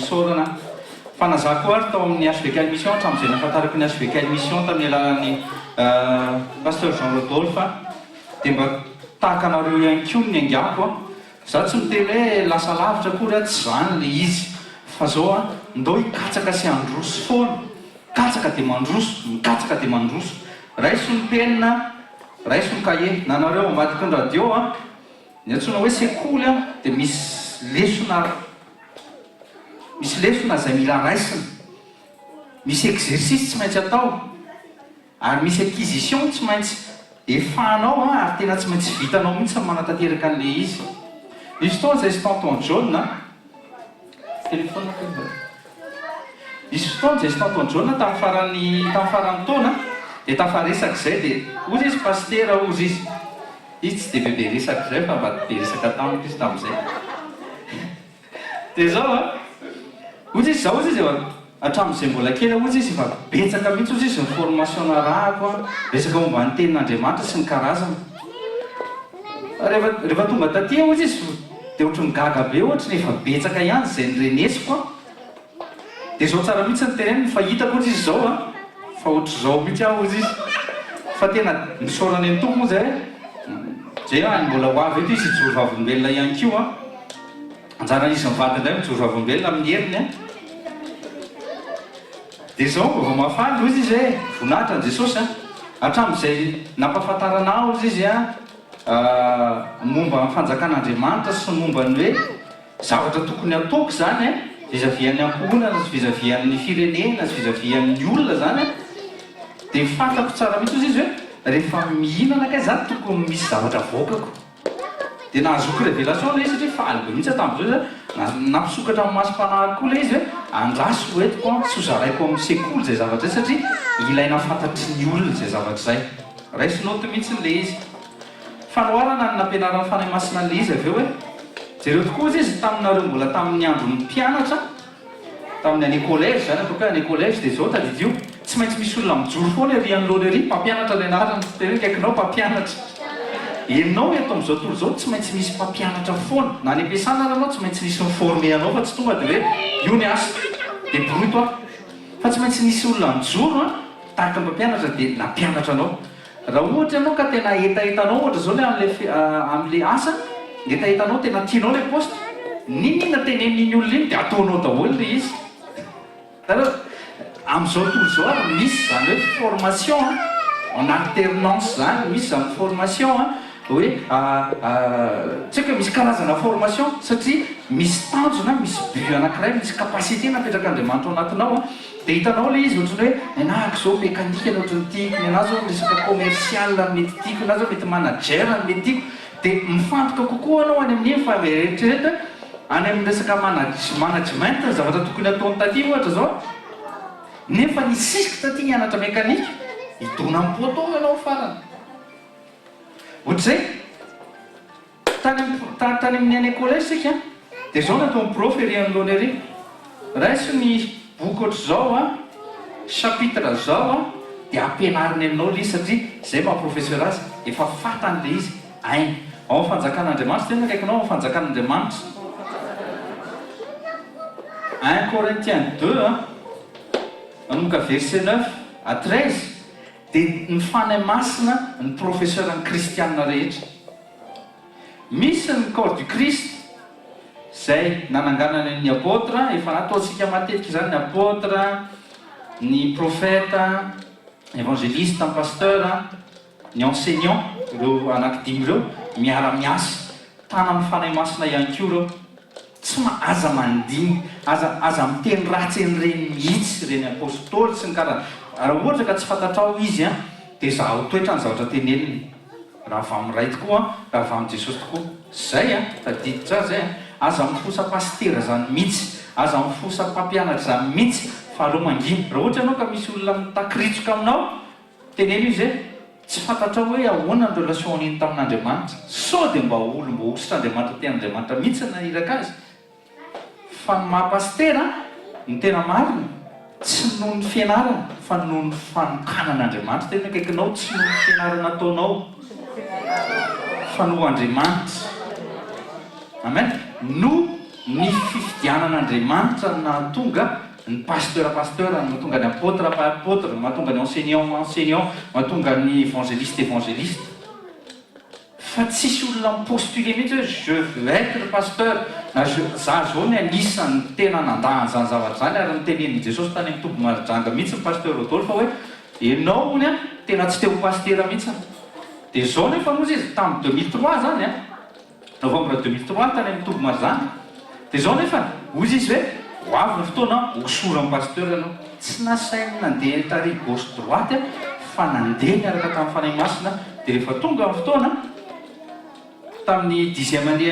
nisaorana fa nazako ary tao amin'ny HVK mission hatramin'izay nahafantarako ny HVK mission tamin'ny alalan'ny pasteur Jean Rodolphe dia mba tahaka anareo ihany koa ny angako za tsy miteny hoe lasa lavitra kory tsy zany le izy fa zao ndao hikatsaka sy androso foana katsaka dia mandroso mikatsaka dia mandroso raiso ny penina raiso ny kahier nanareo ambadiky ny radio ny antsoina hoe sekoly dia misy lesona zay mila raisina misy exercice tsy maintsy atao ary misy acquisition tsy maintsy efanao ary tena tsy maintsy vitanao mihitsy manatanteraka an'le izy fotoana zay sy tonton John téléphone misy fotoana zay sy tonton John tamin'ny farany taona dia tafaresaka zay dia ozy izy paster ozy izy tsy dia bebe resaka zay fa mba be resaka tamiko izy tamin'izay dia zao ozy izy zao ozy izy hatramin'izay mbola kely ozy izy efa betsaka mihitsy ozy izy ny formation narahako resaka momba ny tenin'Andriamanitra sy ny karazana rehefa tonga taty ozy izy dia ohatry ny gaga be ohatry ny efa betsaka ihany zay nyrenesiko dia zao tsara mihitsy ny teneny fa hitako ozy izy zao fa ohatry zao mihitsy ozy izy fa tena misaorany ny tompo zay zay any mbola ho avy eto izy hijoro vavolombelona ihany koa anjara izy mivady indray mijoro vavolombelona amin'ny heriny dia zao vao mafaly ozy izy voninahitra ny Jesosy hatramin'izay nampahafantarana ozy izy momba ny fanjakan'Andriamanitra sy momba ny hoe zavatra tokony ataoko zany vizavian'ny ankohonana sy vizavian'ny firenena sy vizavian'ny olona zany dia fantako tsara mihitsy ozy izy hoe rehefa mihinana kay zany tokony misy zavatra voakako dia nahazoko révélation le izy satria fahalybe mihitsy tamin'izao nampisokatra amin'ny masom-panahary koa le izy hoe andraso hoetiko tsy hozaraiko amin'ny sekoly zay zavatra zay satria ilaina fantatry ny olona zay zavatra zay raisinoty mihitsy le izy fanoharana ny nampianaran'ny fanahy masina le izy avy eo hoe jereo tokoa izy izy taminareo mbola tamin'ny andron'ny mpianatra tamin'ny année collège zany atoka année collège dia zao tadidio tsy maintsy misy olona mijoro foana ery anoloana ery mpampianatra le anarany tena kaikinao mpampianatra enao eto amin'izao tontolo zao tsy maintsy misy mpampianatra foana na ny ampiasana aranao tsy maintsy misy miforme anao fa tsy tonga dia hoe io ny asa dia broto fa tsy maintsy misy olona mijoro tahaka ny mpampianatra dia nampianatra anao raha ohatra ianao ka tena etaetanao ohatra zao le amin'le asa etaetanao tena tianao le poste ninina tenen'iny olona iny dia ataonao daholo le izy amin'izao tontolo zao ary misy zany hoe formation en alternance zany misy zany formation hoe tsy haiko hoe misy karazana formation satria misy tanjona misy but anankiray misy capacité napetraka Andriamanitra ao anatinao dia hitanao le izy ohatrany hoe nenahako zao mécanique ny ohatrany tiako ny anazy zao resaka commercial mety tiako na zao mety manager mety tiako dia mifantoka kokoa anao any amin'iny fa rehetrarehetra any amin'ny resaka management ny zavatra tokony ataony taty ohatra zao nefa ny sisika taty nianatra mécanique hidona amin'ny poto ianao farany ohatr'izay tany amin'ny année collège sika dia zao natao ny prof ery anoloana ery raiso ny boky ohatry zao chapitre zao dia ampianariny aminao le izy satria zay maha-professeur azy efa fatany le izy ainy ao amin'ny fanjakan'Andriamanitra tena kaikinao ao amin'ny fanjakan'Andriamanitra 1 Corinthiens 2 manomboka verset 9 à 13 dia ny fanahy masina ny professeur ny kristianina rehetra misy ny corps du Christ zay nananganana ny apôtre efa nataontsika matetika zany ny apôtre ny prophète évangéliste ny pasteur ny enseignant ireo anankidimy ireo miara-miasa tana amin'ny fanahy masina ihany koa ireo tsy aza mandiny aza miteny ratsy en'ireny mihitsy reny apôstôly sy ny karaha raha ohatra ka tsy fantatrao izy dia za ho toetra ny zavatra teneniny raha va amiray tokoa raha va amin'ny Jesosy tokoa zay tadiditra zay aza mifosa paster zany mihitsy aza mifosa mpampianatra zany mihitsy fa aloha manginy raha ohatra ianao ka misy olona mitakiritsoka aminao teneny izy tsy fantatrao hoe ahoana ny relation an'iny tamin'Andriamanitra sao dia mba olombositr' Andriamanitra mihitsy na iraka azy fa ny mahapastera ny tena marina tsy noho ny fianarana fa noho ny fanokanan'Andriamanitra tena kaikinao tsy noho ny fianarana ataonao fa noho Andriamanitra amen no ny fifidianan'Andriamanitra nahatonga ny pasteur mahatonga ny apôtre mahatonga ny enseignant mahatonga ny évangéliste fa tsisy olona mipostule mihitsy hoe je veux être le pasteur na za zao ny anisan'ny tena nandahan zany zavatra zany ary nytenen'i Jesosy tany amin'ny tombo marijanga mihitsy ny pasteur Rodolphe fa hoe ianao ony a tena tsy te ho pastera mihitsy dia zao nefa mozy izy tamin'ny 2003 zany novembre 2003 tany amin'ny tombo marijanga dia zao nefa ozy izy hoe ho avy ny fotoana hosora amin'ny pasteur ianao tsy nasainy nandeha tary gauche droite fa nandeha miaraka tamin'ny fanahy masina dia rehefa tonga amin'ny fotoana tamin'ny dixième année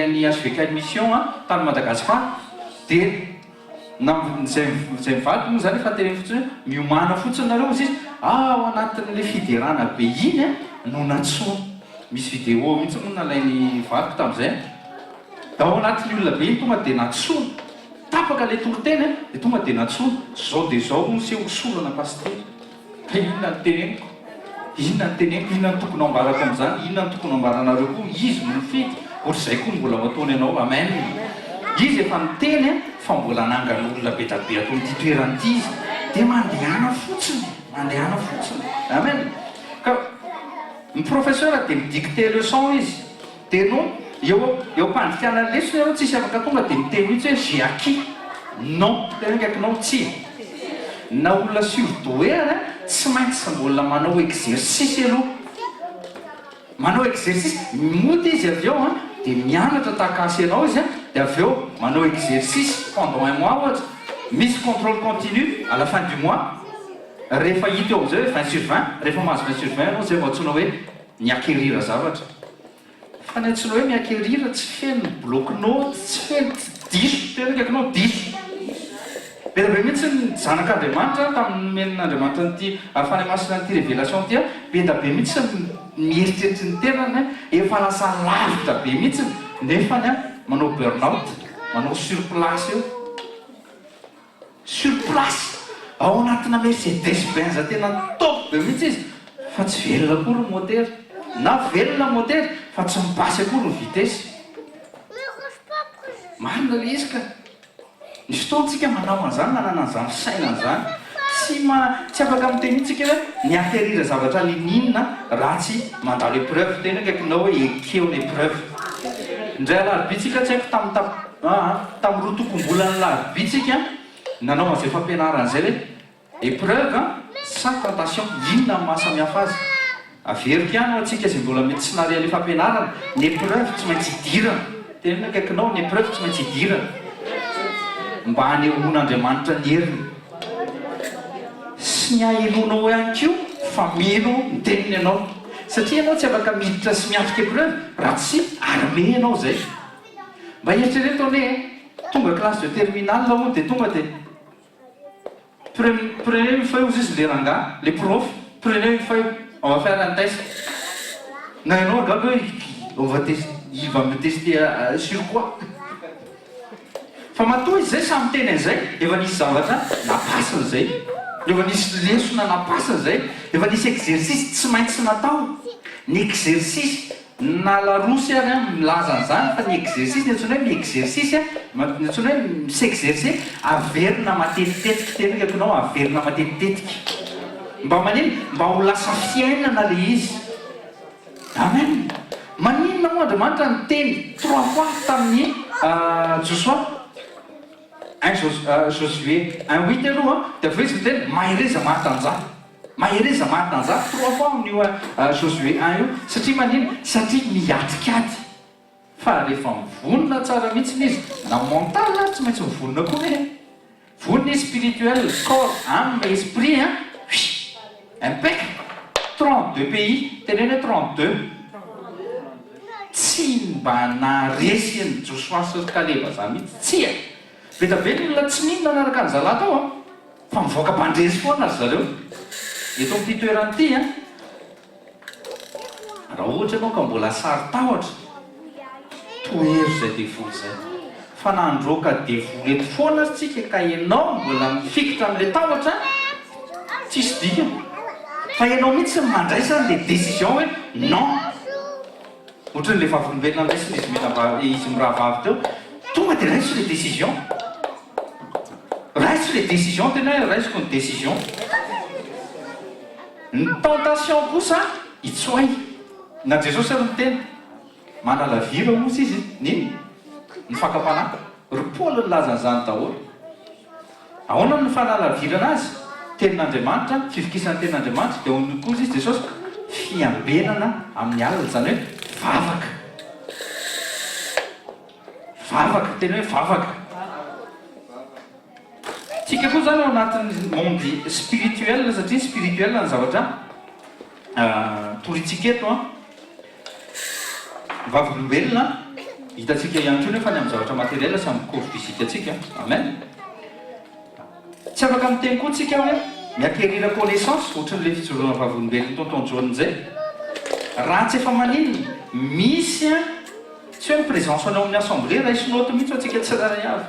any HVK mission tany Madagasikara dia zay mivady moa zany efa teny fotsiny miomana fotsiny nareo izy ao anatin'le fiderana be iny no natsoa misy vidéo mihitsy moa nalainy vadiko tamin'izay da ao anatin'ny olona be iny tonga dia natsoa tapaka le toroteny dia tonga dia natsoa zao dia zao no se hosorana pastery ka inona ny teneniko inona ny tokony ambarako am'izany inona ny tokony ambaranareo koa izy no mifidy ohatr'izay koa mbola mataony ianao amen izy efa niteny fa mbola nangan'olona be dabe atao n'ity toeran'ity izy dia mandehana fotsiny amen ka ny professeur dia midicté leçon izy dia no eo mpandikiana lesona ianao tsisy afaka tonga dia miteny mihitsy hoe j'ai acquis non tena kaikinao tsy na olona surdoué tsy maintsy mbola manao exercice aloha manao exercice mody izy avy eo dia mianatra takasy ianao izy dia avy eo manao exercice pendant un mois ohatra misy contrôle continu à la fin du mois rehefa hita eo am'izay hoe 20 sur 20 rehefa mahazo 20 sur 20 anao zay voatsona hoe miakerira zavatra fa ny antsona hoe miakerira tsy feno bloc-note tsy feno diso tena kaikinao diso be da be mihitsy ny zanak'Andriamanitra tamin'ny menin'Andriamanitra nyity afany masina nyity révélation ty be da be mihitsy mieritreritra ny tenany efa lasa lavitra be mihitsy nefany manao burn-out manao surplace eo surplace ao anatina Mercedes Benz tena top be mihitsy izy fa tsy velona akory ny moteur na velona moteur fa tsy mipasy akory ny vitesse marina le izy ka ny fotoantsika manao an'izany nanana an'izany saina an'izany tsy afaka miteny itsika hoe niakerira zavatra lininina ratsy mandalo épreuve tena kaikinao hoe ekeo ny épreuve indray alarobitsika tsy haiko tamin'ny roa tokom-bolany larobitsika nanao an'izay fampianaran'izay hoe épreuve sans tentation inona ny mahasamihafa azy averika ihany atsika izay mbola mety tsy naria le fampianarana ny épreuve tsy maintsy idirana tena kaikinao ny épreuve tsy maintsy idirana mba hanehoan'Andriamanitra ny heriny sy ny ahelonao ihany ko fa mino ny teniny ianao satria ianao tsy afaka miditra sy miatrika épreuve raha tsy arme ianao zay mba eritrereto ane tonga classe de terminale moa dia tonga dia prenez une feuille aux les rangas les profs prenez une feuille on va faire un test na ianao gaga il va me tester sur quoi fa matoa izy zay samy teny an'izay efa nisy zavatra napasana zay efa nisy lesona napasana zay efa nisy exercice tsy maintsy natao ny exercice na larosy ary milaza an'izany fa ny exercice ny antsona hoe miexercice ny antsona hoe misexercer averina matetitetika tena kaikinao averina matetitetika mba manino mba ho lasa fiainana le izy amen maninona moa Andriamanitra ny teny 3 fois tamin'ny Joshua Josué 1:8 aloha dia avy eo izy miteny mahereza mahatanjaha 3 fois amin'io Josué 1 io satria manino satria miatrikady fa rehefa mivonona tsara mihitsy izy na mental tsy maintsy mivonona koa hoe vonona spirituel corps âme esprit impec 32 pays teneny 32 tsy mba naresy ny Joshua sy Kaleba zany mihitsy tsy be da be ny olona tsy minona anaraka ny zala tao fa mivoaka mpandresy foana ry zareo eto amin'ity toeranyity raha ohatra ianao ka mbola sary tahotra toery zay devoly zay fa nandroaka devoly eto foana tsika ka ianao mbola mifikitra amin'le tahotra tsisy dika fa ianao mihitsy mandraisa le décision hoe non ohatran'le vavolombelona ndraisiny izy mena izy miraha vavy teo tonga dia raiso le décision raiso le décision tena hoe raisoko ny décision ny tentation kosa itsoay na jesosy ary ny tena manala vira motsy izy niny ny fakapanahy ry paoly ny lazan'izany daholo ahoana ny fanalavirana azy tenin'andriamanitra fivikisan'ny tenin'andriamanitra dia ony koa izy jesosy fiambenana amin'ny alina zany hoe vavaka tena hoe vavaka tsika koa zany ao anatin'ny monde spirituel satria spirituel ny zavatra toritsika eto a vavolombelona hitatsika ihany koa nefa ny amin'ny zavatra materiel sy amin'ny corps physique atsika amen tsy afaka miteny koa tsika hoe miakerira connaissance ohatran'le fijoroana vavolombelona tontonjoany zay raha tsy efa maninona misy a tsy hoe miprésence anao amin'ny assemblée raisinoto mihitsy atsika tsy raray avy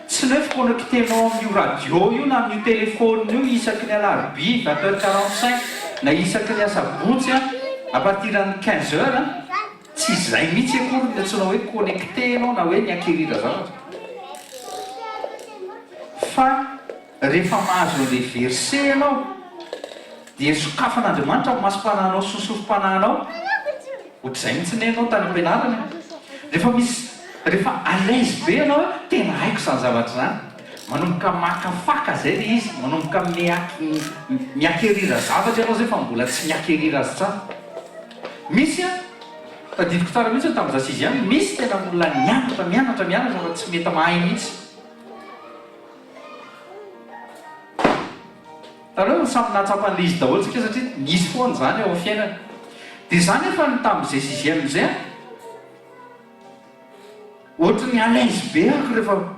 tsy ny hoe ficonnectenao amin'io radio io na amin'io téléphone io isaky ny alarbi 20h45 na isaky ny asabotsy a partir amin'ny 15 heures tsy zay mihitsy akory ny atsinao hoe connecté anao na hoe niakerira zavatra fa rehefa mahazo le verset anao dia sokafan'andriamanitra masom-panahinao sosofo-panahinao ohatr'izay mihitsy ny anao tany am-pianarana rehefa à l'aise be anao hoe tena haiko zany zavatra zany manomboka makafaka zay le izy manomboka miakerira zavatra ianao zay fa mbola tsy miakerira azy tsara misy a tadidiko tsara mihitsy tamin'ny zasy izy ihany misy tena mbola mianatra fa tsy mety mahay mihitsy taloha samy nahatsapan'le izy daholo tsika satria nisy foana zany eo amin'ny fiainana dia zany efa ny tamin'izay sixième am'izay ohatra ny à l'aise be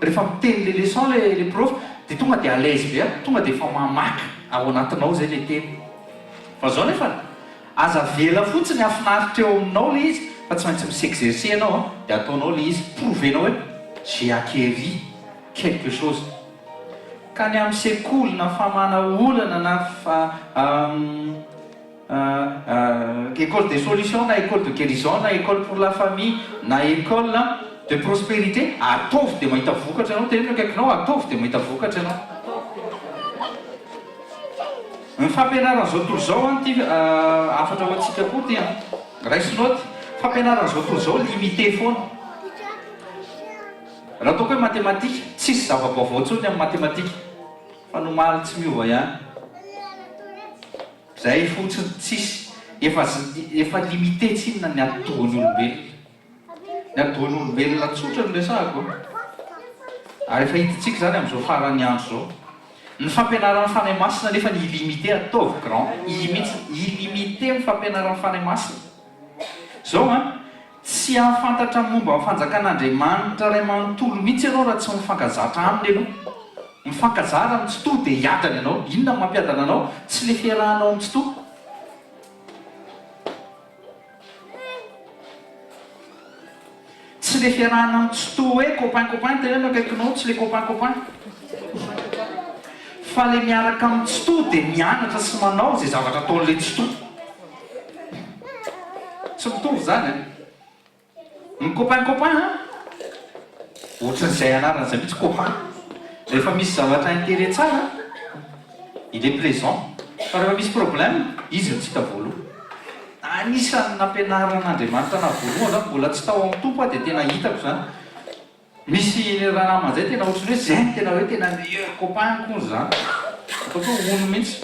rehefa miteny le leçon le prof dia tonga dia à l'aise be tonga dia efa mamaka ao anatinao zay le teny fa zao nefa aza vela fotsiny afinaritra eo aminao le izy fa tsy maintsy misexercer anao dia ataonao le izy prouvenao hoe j'ai acquéri quelque chose ka ny amin'ny sekoly na famana olana na école de solution na école de guérison na école pour la famille na école de prospérité ataovy dia mahita vokatra ianao tena akaikinao ataovy dia mahita vokatra ianao ny fampianaran'izao tontolo zao ty afatra ho antsika koa ty raisinoty fampianaran'izao tontolo zao limité foana raha ataoko hoe mathématique tsisy zava-baovao ntsony amin'ny mathématique fa nomaly tsy miova ihany zay fotsiny tsisy efa limité tsinona ny adohan'ny olombelona ny adohan'ny olombelona tsotra no resahako ary efa hitatsika zany amin'izao farany andro zao ny fampianaran'ny fanahy masina nefa ny illimité ataovy grand illimité ny fampianaran'ny fanahy masina zao a tsy ahafantatra momba fanjakan'andriamanitra ray manontolo mihitsy ianao raha tsy mifankazatra aminy ianao mifankazara amin'ny tsito dia hiadana ianao inona ny mampiadana anao tsy le fiarahanao amin'ny tsito tsy le fiarahana amin'ny tsito hoe copain tena akaikinao tsy le copain fa le miaraka amin'ny tsito dia mianatra sy manao zay zavatra ataon'le tsito tsy mitovy zany ny copain ohatran'izay anaran'izay mihitsy copain rehefa misy zavatra intérêt tsara il est présent fa rehefa misy problème izy no tsy hita voaloha anisan'ny nampianaran'andriamanitra na voalohany zany mbola tsy tao amin'ny tompo dia tena hitako zany misy raha naman'izay tena ohatrany hoe zay tena hoe tena meilleur copain koa zany ataoko hoe ono mihitsy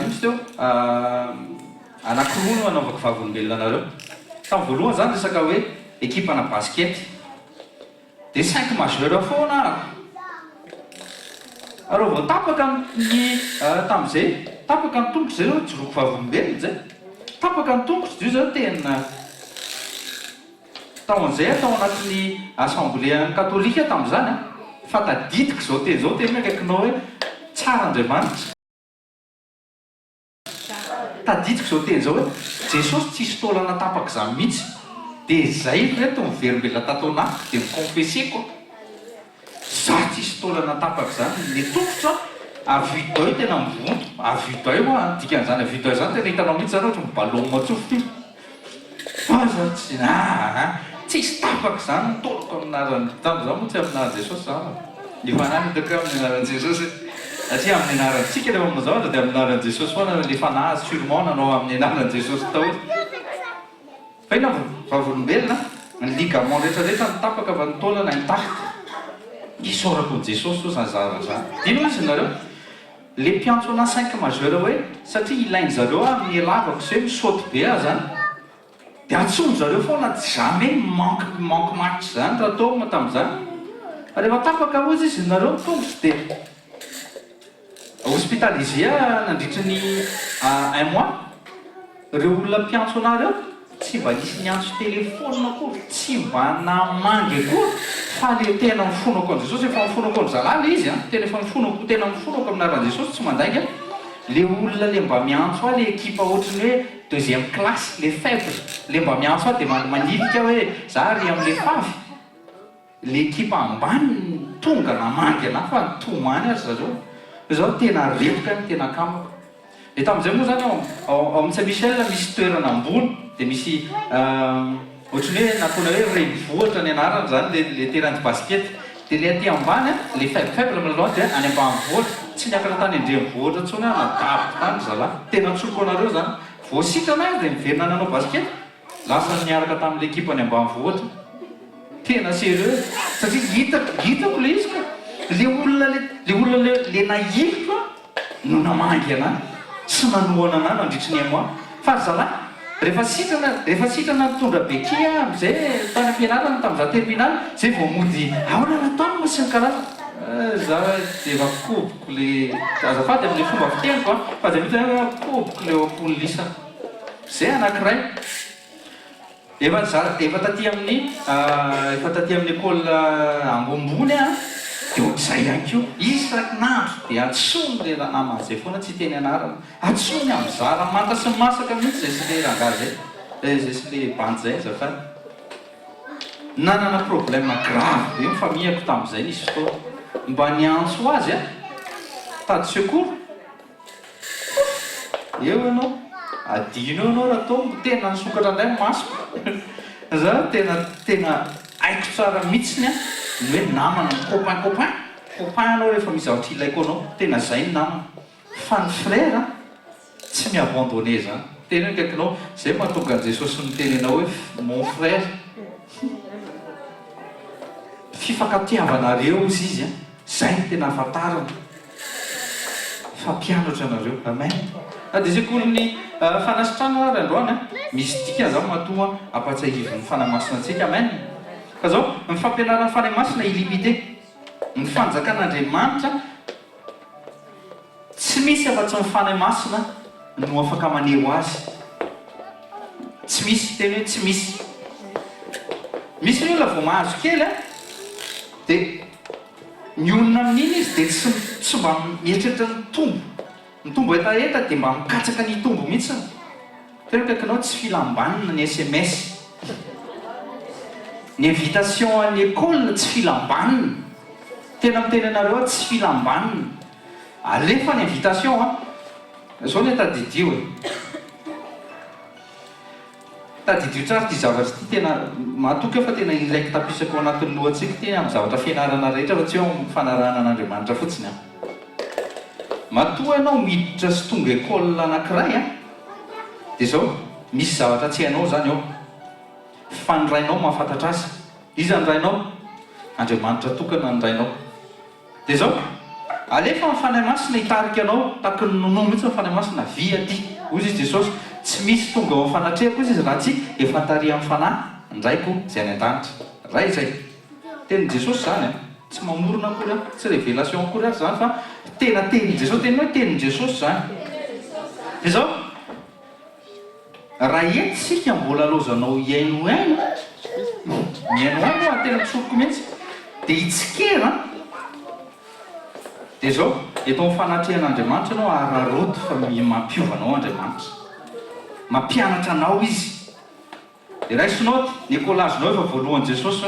misy teo anankiroa no anaovako vavolombelona anareo tamin'ny voalohany zany resaka hoe équipena basket dia 5 majeur foana areo vao tapaka ny tamin'izay tapaka ny tongotra zay zao joroko vavolombelona zay tapaka ny tongotra io zao tena taon'izay atao anatin'ny assemblée katolika tamin'izany fa tadidiko zao tena akaikinao hoe tsara andriamanitra tadidiko zao teny zao hoe jesosy tsisy taolana tapaka zany mihitsy dia zay reto miverim-belona tataona dia miconfesseko za tsisy taolana tapaka zany le tongotra avidao tena mivonto avito eo a dikan'izany avito eo zany tena hitanao mihitsy zany ohatra mibaloma tsofi fa zany tsisy tapaka zany nitoloko aminaran'ny tambo zany moa tsy aminaran'i Jesosy zany ifanany hitako amin'ny anaran'i Jesosy satria amin'ny anarantsika rehefa manazavatra dia amin'ny anaran'i Jesosy foana le fanahy sûrement nanao amin'ny anaran'i Jesosy tao izy fa ina vavolombelona ny ligament rehetrarehetra nitapaka fa nitaolana intact isorako ny Jesosy so zany zara zany dino izy nareo le mpiantso na 5 majeur hoe satria ilainy zareo amin'ny lavako se misaoty be a zany dia atsony zareo foana jamais manque match zany raha taoma tamin'izany fa rehefa tapaka ozy izy nareo tongotsy dia hospitalisé nandritry ny 1 mois reo olona mpiantso anareo tsy mba nisy niantso telefôna akory tsy mba namangy akory fa le tena mifonako an Jesosy efa mifonako an zalaly izy tena efa mifonako tena mifonako aminaran'i Jesosy tsy mandainga le olona le mba miantso a le équipe ohatrany hoe 2e classe le faible le mba miantso a dia manilika hoe za ry amin'le favy le équipe ambany tonga namangy ana fa nitomany azy zareo zao tena repoka ny tena kamako dia tamin'izay moa zany ao amin'ny Saint Michel misy toerana ambony dia misy ohatrany hoe nataona hoe renivohitra ny anarany zany le terrain de basket dia le aty ambany le faible milalao dia any ambanivohitra tsy niakatra tany andrenivohitra ntsony nadapy tany zalahy tena tsoko anareo zany voasitrana azy dia miverina nanao basket lasa niaraka tamin'le équipe any ambanivohitra tena sérieux satria hitako le izy ka le olona le nahiloko no namangy anahy sy nanohana anahy nandritry ny amoa fa zalahy rehefa sitrana nitondra bekia am'izay tany ampianarana tamin'za terminaly zay vao mody aona nataony moa sy ny karaza za dia efa koboko le azafady amin'le fomba fiteniko fa zay mihitsy koboko le eo am-pony lisa zay anankiray efa taty amin'ny école ambombony a dia ohatr'izay ihany ko izy raiky nandro dia atsony le naman'izay foana tsy teny anarana atsony amin'ny zara manta sy masaka mihitsy zay sy le rangazy zay sy le bandy zay azafady nanana problème grave be mifamihako tamin'izay nisy fotoana mba niantso azy a tady secours eo ianao adino ianao raha tao tena nisokatra indray masoko za tena haiko tsara mihitsiny a ny hoe namana ny copain anao rehefa misy zavatra ilaiko anao tena zay ny namana fa ny frère tsy miabandonné zany tena hoe kaikinao zay mahatonga an Jesosy nitenenao hoe mon frère fifankatiavanareo izy izy zay ny tena afantarana fampianatra anareo amen dia zay kolony fanasitrana ary androany misy dika zao matoa ampatsahivy ny fanamasina antsika amen fa zao ny fampianarana fanamasina illimité ny fanjakan'Andriamanitra tsy misy afa-tsy ny fanahy masina no afaka maneho azy tsy misy teny hoe tsy misy ny olona vao mahazo kely dia mionona amin'iny izy dia tsy mba mieritreritra ny tombo etaeta dia mba mikatsaka ny tombo mihitsiny tena kaikinao tsy filambanina ny SMS ny invitation an'ny école tsy filambanina tena miteny anareo tsy filambanina alefa ny invitation zao le tadidio tsara ty zavatra ty tena matoky eo fa tena iraiky tapisako anatin'ny lohantsika ty amin'ny zavatra fianarana rehetra fa tsy eo fanarahana an'Andriamanitra fotsiny matoa ianao miditra sy tonga école anankiray dia zao misy zavatra tsy hainao zany eo fa ny rainao mahafantatra azy iza ny rainao Andriamanitra tokana ny rainao dia zao alefa ny fanahy masina hitarika anao taky ny nono mihitsy ny fanahy masina vy aty ozy izy Jesosy tsy misy tonga ao fanatrehako izy raha tsy efa tary amin'ny fanahy ndraiko zay any an-danitra ray zay tenin' Jesosy zany tsy mamorona akory tsy révélation akory azy zany fa tena tenin' Jesosy tena hoe tenin' Jesosy zany dia zao raha ety sika mbola lozanao iainoaino miainoaino tena misoroko mihitsy dia hitsikera dia zao eto amin'ny fanatrehan'Andriamanitra anao araroto fa mampiovanao Andriamanitra mampianatra anao izy dia raisinao ny écolazinao efa voalohan'i Jesosy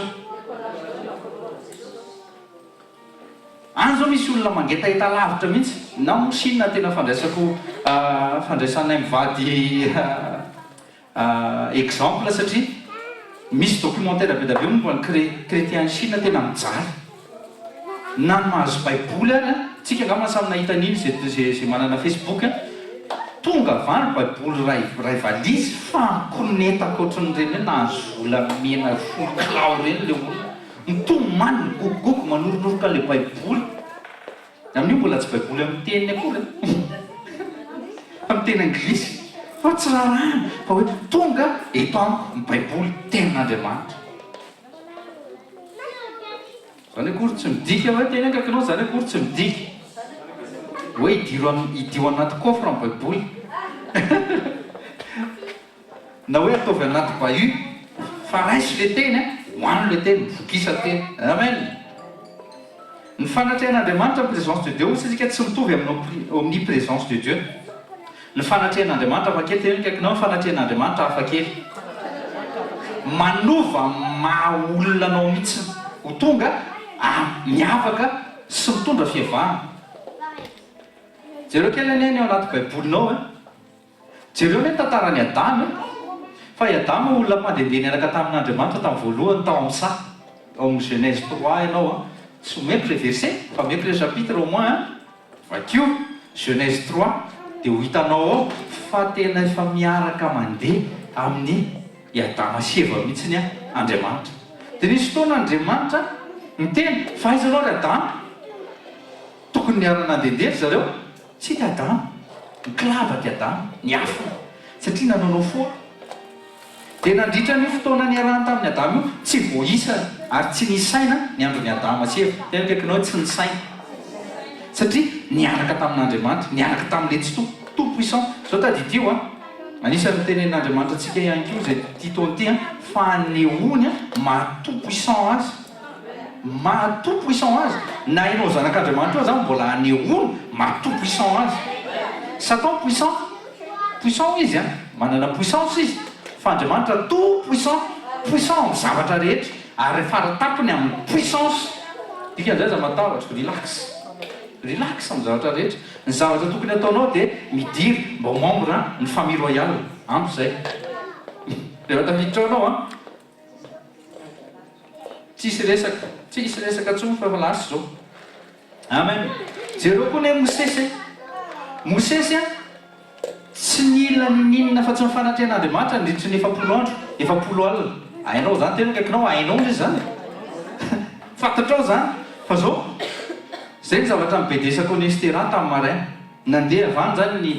any zao misy olona mangeta hita lavitra mihitsy na mosinina tena fandraisako fandraisanay mivady exemple satria misy documentaire be da be momba ny chrétien Chine tena mijaly na ny mahazo baiboly ary tsika angamba samy nahita an'iny zay manana Facebook tonga vany baiboly ray valizy fa konetako ohatran'ireny hoe nahazo vola mena folo kilao reny le olona mitomany migokogoko manoronoroka le baiboly amin'io mbola tsy baiboly amin'ny teniny akory amin'ny teny anglisy fa tsy rahana fa hoe tonga eto amiko ny baiboly tenin'Andriamanitra zany akory tsy midika hoe teny akakinao zany akory tsy midika hoe idio anaty coffre ny baiboly na hoe ataovy anaty bahut fa raisy le teny hoano le teny mivokisa teny amen ny fanatrehan'Andriamanitra ny présence de Dieu satria tsy mitovy amin'ny omniprésence de Dieu ny fanatrehan'Andriamanitra hafakely teny kaikinao ny fanatrehan'Andriamanitra hafakely manova maha-olona anao mihitsy ho tonga miavaka sy mitondra fiavahana jereo kely aniany ao anaty baibolinao jereo hoe tantarany Adama fa i Adama olona mpandehandeha niaraka tamin'Andriamanitra tamin'ny voalohany tao amin'ny sa ao amin'ny Genèse 3 ianao tsy meko le verset fa meko le chapitre au moins vakio Genèse 3 dia ho hitanao ao fa tena efa miaraka mandeha amin'ny i Adama sy Eva mihitsy ny Andriamanitra dia nisy fotoana Andriamanitra miteny fa aiza anao ry Adama tokony niara-nandehandeha zareo tsy ty Adama niklavaka Adama niafina satria nanaonao foa dia nandritra ny fotoana niarahana tamin'ny Adama io tsy voaisa ary tsy nisaina ny andron'ny Adama sy Eva tena kaikinao tsy nisaina satria niaraka tamin'Andriamanitra niaraka tamin'le tsy tout puissant zao tadidio anisan'ny tenen'Andriamanitra atsika ihany koa zay titony ty fa nehonya maha tout puissant azy maha tout puissant azy na hainao zanak'Andriamanitra eo zany mbola anehoany maha tout puissant azy Satan puissant izy manana puissance izy fa Andriamanitra tout puissant amin'ny zavatra rehetra ary faratapony amin'ny puissance dikan'izay za matahotra relax amin'ny zavatra rehetra ny zavatra tokony ataonao dia midiry mba membre ny famille royale ampy zay dia tafiditra anao tsisy resaka tsony fa lasy zao amen jereo koa ne Mosesy tsy nila ninona fa tsy mifanatrehan'Andriamanitra nandritry ny 7 alina hainao zany tena kaikinao hainao izy zany fantatrao zany fa zao zay ny zavatra mibedesako ny Estera tamin'ny marin nandeha avany zany ny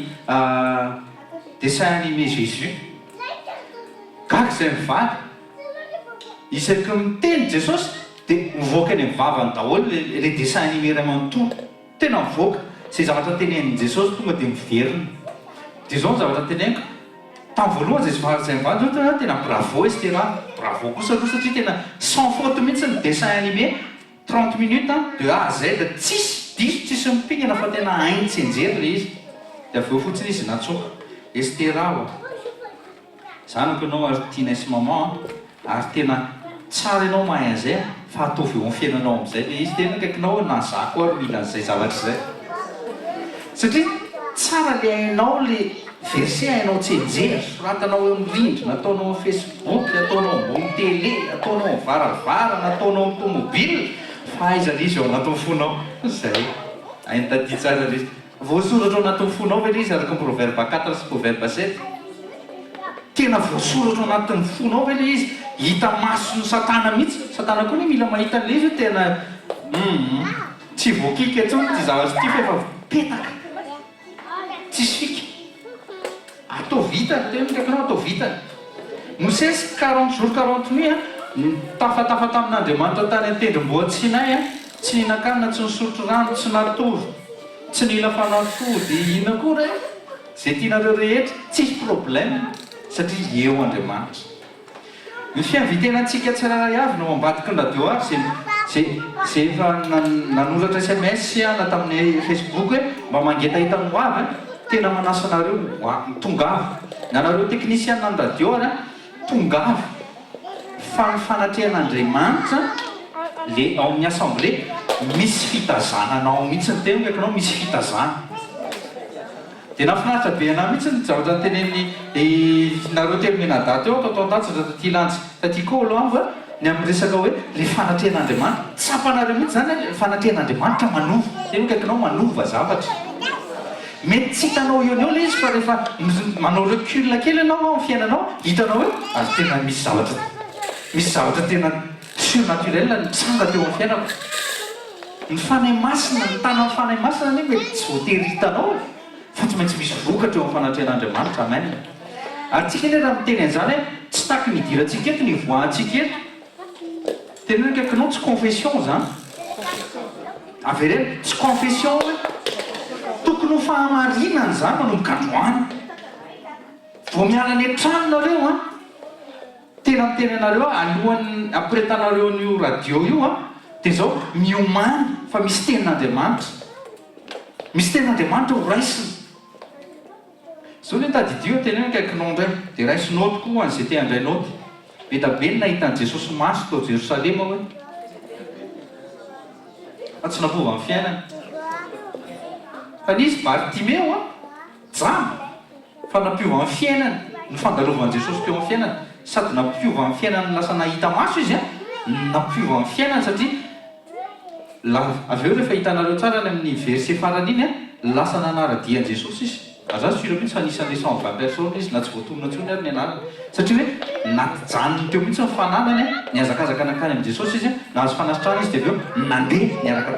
dessin animé Jésus gaga zay mivady isaky miteny Jesosy dia mivoaka any amin'ny vavany daholo le dessin animé ray manontolo tena mivoaka zay zavatra tenenin'i Jesosy tonga dia miverina dia zao ny zavatra teneniko tamin'ny voalohany zay mivady zao tena bravo Estera bravo kosa aloha satria tena sans faute mihitsy ny dessin animé 30 minutes de A à Z tsisy diso tsisy mipingana fa tena hainy tsy enjery le izy dia aveo fotsiny izy natsoka Estera zanako ianao ary tianay sy maman ary tena tsara ianao mahay an'izay fa ataovy eo amin'ny fiainanao amin'izay le izy tena kaikinao na zako ary mila an'izay zavatra izay satria tsara le hainao le verset hainao tsy enjery soratanao eo amin'ny rindrina ataonao amin'ny Facebook ataonao ambony télé ataonao amin'ny varavara nataonao amin'ny tomobile fa aiza le izy eo anatin'ny fonao zay hainy tadia tsara le izy voasoratra ao anatin'ny fonao ve le izy araka ny proverbe 4 sy proverbe 7 tena voasoratra ao anatin'ny fonao ve le izy hita maso ny satana mihitsy satana koa ne mila mahita an'le izy tena tsy voakika atsony ty zavatra ty fa efa petaka tsisy fika atao vita tena kaikinao atao vita Mosesy 40 jours 40 nuit tafatafa tamin'Andriamanitra tany an-tendrombohitsinay tsy nihinan-kanina tsy nisotro rano tsy natory tsy nila fanafody ina koa re zay tianareo rehetra tsisy problème satria eo Andriamanitra ny fiavitenantsika tsiraray avy no ambadiky ny radio ary zay efa nanoratra SMS na tamin'ny Facebook hoe mba mangetaita ny hoavy tena manasanareo tongavy nanareo technicien ny radio ary tongavy fa ny fanatrehan'Andriamanitra le ao amin'ny assemblée misy fitazananao mihitsy ny teo kaikanao misy fitazana dia nafinaritra be anahy mihitsy ny zavatra nyteneny nareo terminadaty eo ataotatsatra taty lantsy taty kolo ambo ny amin'ny resaka hoe le fanatrehan'Andriamanitra tsapanareo mihitsy zany fanatrehan'Andriamanitra manova teny kaikanao manova zavatra mety tsy hitanao eo eo le izy fa rehefa manao recul kely ianao amin'ny fiainanao hitanao hoe azy tena misy zavatra tena surnaturel nitsanga teo amin'ny fiainako ny fanay masina ny tana ny fanay masina ne mety tsy voatery hitanao fa tsy maintsy misy vokatra eo amin'ny fanatrehan'Andriamanitra amen ary tsika ne raha miteny an'izany hoe tsy taky nidirantsika eto ny voahantsika eto tena hoe kaikanao tsy confession zany avereny tsy confession hoe tokony ho fahamarinany zany manomboka androany vo miala ny antranonareo tena miteny anareo alohan'ny ampiretanareo n'io radio io dia zao miomany fa misy tenin'Andriamanitra ho raisina zao le tadidio tena hoe kaikinao indray dia raisinao tokoa an'izay te handrainao ty betabe ny nahitan'i Jesosy maso tao Jerosalema hoe fa tsy nampova amin'ny fiainana fa nisy Bartimeo jama fa nampiova amin'ny fiainana ny fandarovan'i Jesosy teo amin'ny fiainana sady nampiova amin'ny fiainana lasa nahita maso izy nampiova amin'ny fiainana satria avy eo rehefa hitanareo tsara ny amin'ny verset farany iny lasa nanara-dian'i Jesosy izy azazy fira mihitsy fa anisan'le 120 personnes izy na tsy voatonona ntsony ary ny anarana satria hoe natijanony teo mihitsy mifananany ny azakazaka nakany amin'i Jesosy izy nahazo fanasitrana izy dia avy eo nandeha niaraka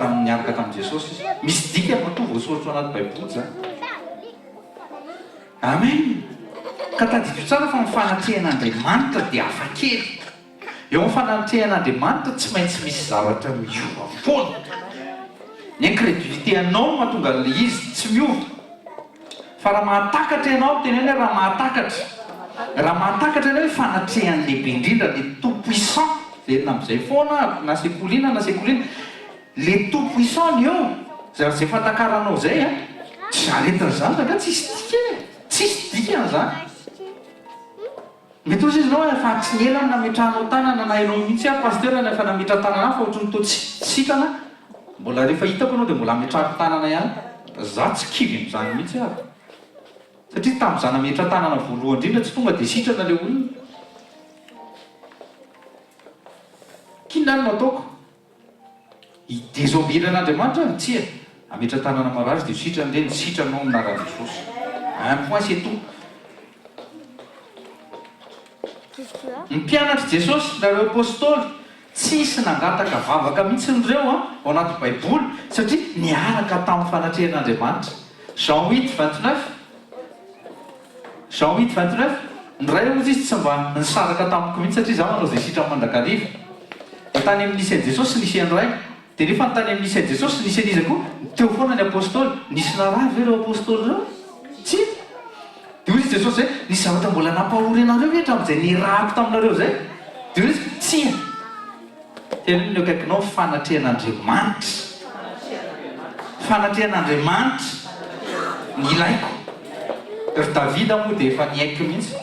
tamin'i Jesosy izy misy dika matovy voasoratra anaty baiboly zany amen ka tadidio tsara fa mifanatrehan'Andriamanitra dia hafakely eo amin'ny fanatrehan'Andriamanitra tsy maintsy misy zavatra miova foana ny incrédulité anao mahatonga le izy tsy miova fa raha mahatakatra ianao tenena raha mahatakatra ianao hoe fanatrehan'ny lehibe indrindra le tout puissant verina amin'izay foana na sekolina le tout puissant ny eo zay fatakaranao zay tsy aretina zany satria tsisy dikan'izany mety ozy izy nao efa tsy niela nametranao tanana na hainao mihitsy pasteur nefa nametra tanana fa ohatrany to tsy sitrana mbola rehefa hitako anao dia mbola ametrako tanana ihany za tsy kivy amin'izany mihitsy ary satria tamin'izany nametra tanana voalohany indrindra tsy tonga dia sitrana le olona kinany no ataoko désobéir an'Andriamanitra tsy ametra tanana maro azy dia sitrana le sitranao minaran'i Jesosy un point c'est tout mpianatra Jesosy nareo apôstôly tsisy nangataka vavaka mihitsy nireo ao anaty baiboly satria niaraka tamin'ny fanatrehan'Andriamanitra Jean 8:29 nyray ozy izy tsy mba nisaraka tamiko mihitsy satria za manao zay sitrany mandrakariva dia tany amin'ny nisen'i Jesosy nisy an'iray dia nefa ny tany amin'ny nisen'i Jesosy nisy an'izy koa teo foana ny apôstôly nisy naraha ve reo apôstôly reo tsy dia ozy Jesosy hoe nisy zavatra mbola nampahory anareo etra amin'izay nirahako taminareo zay dia ozy tsy tena ny akaikinao fanatrehan'Andriamanitra ny ilaiko ry Davida moa dia efa niaiko mihitsy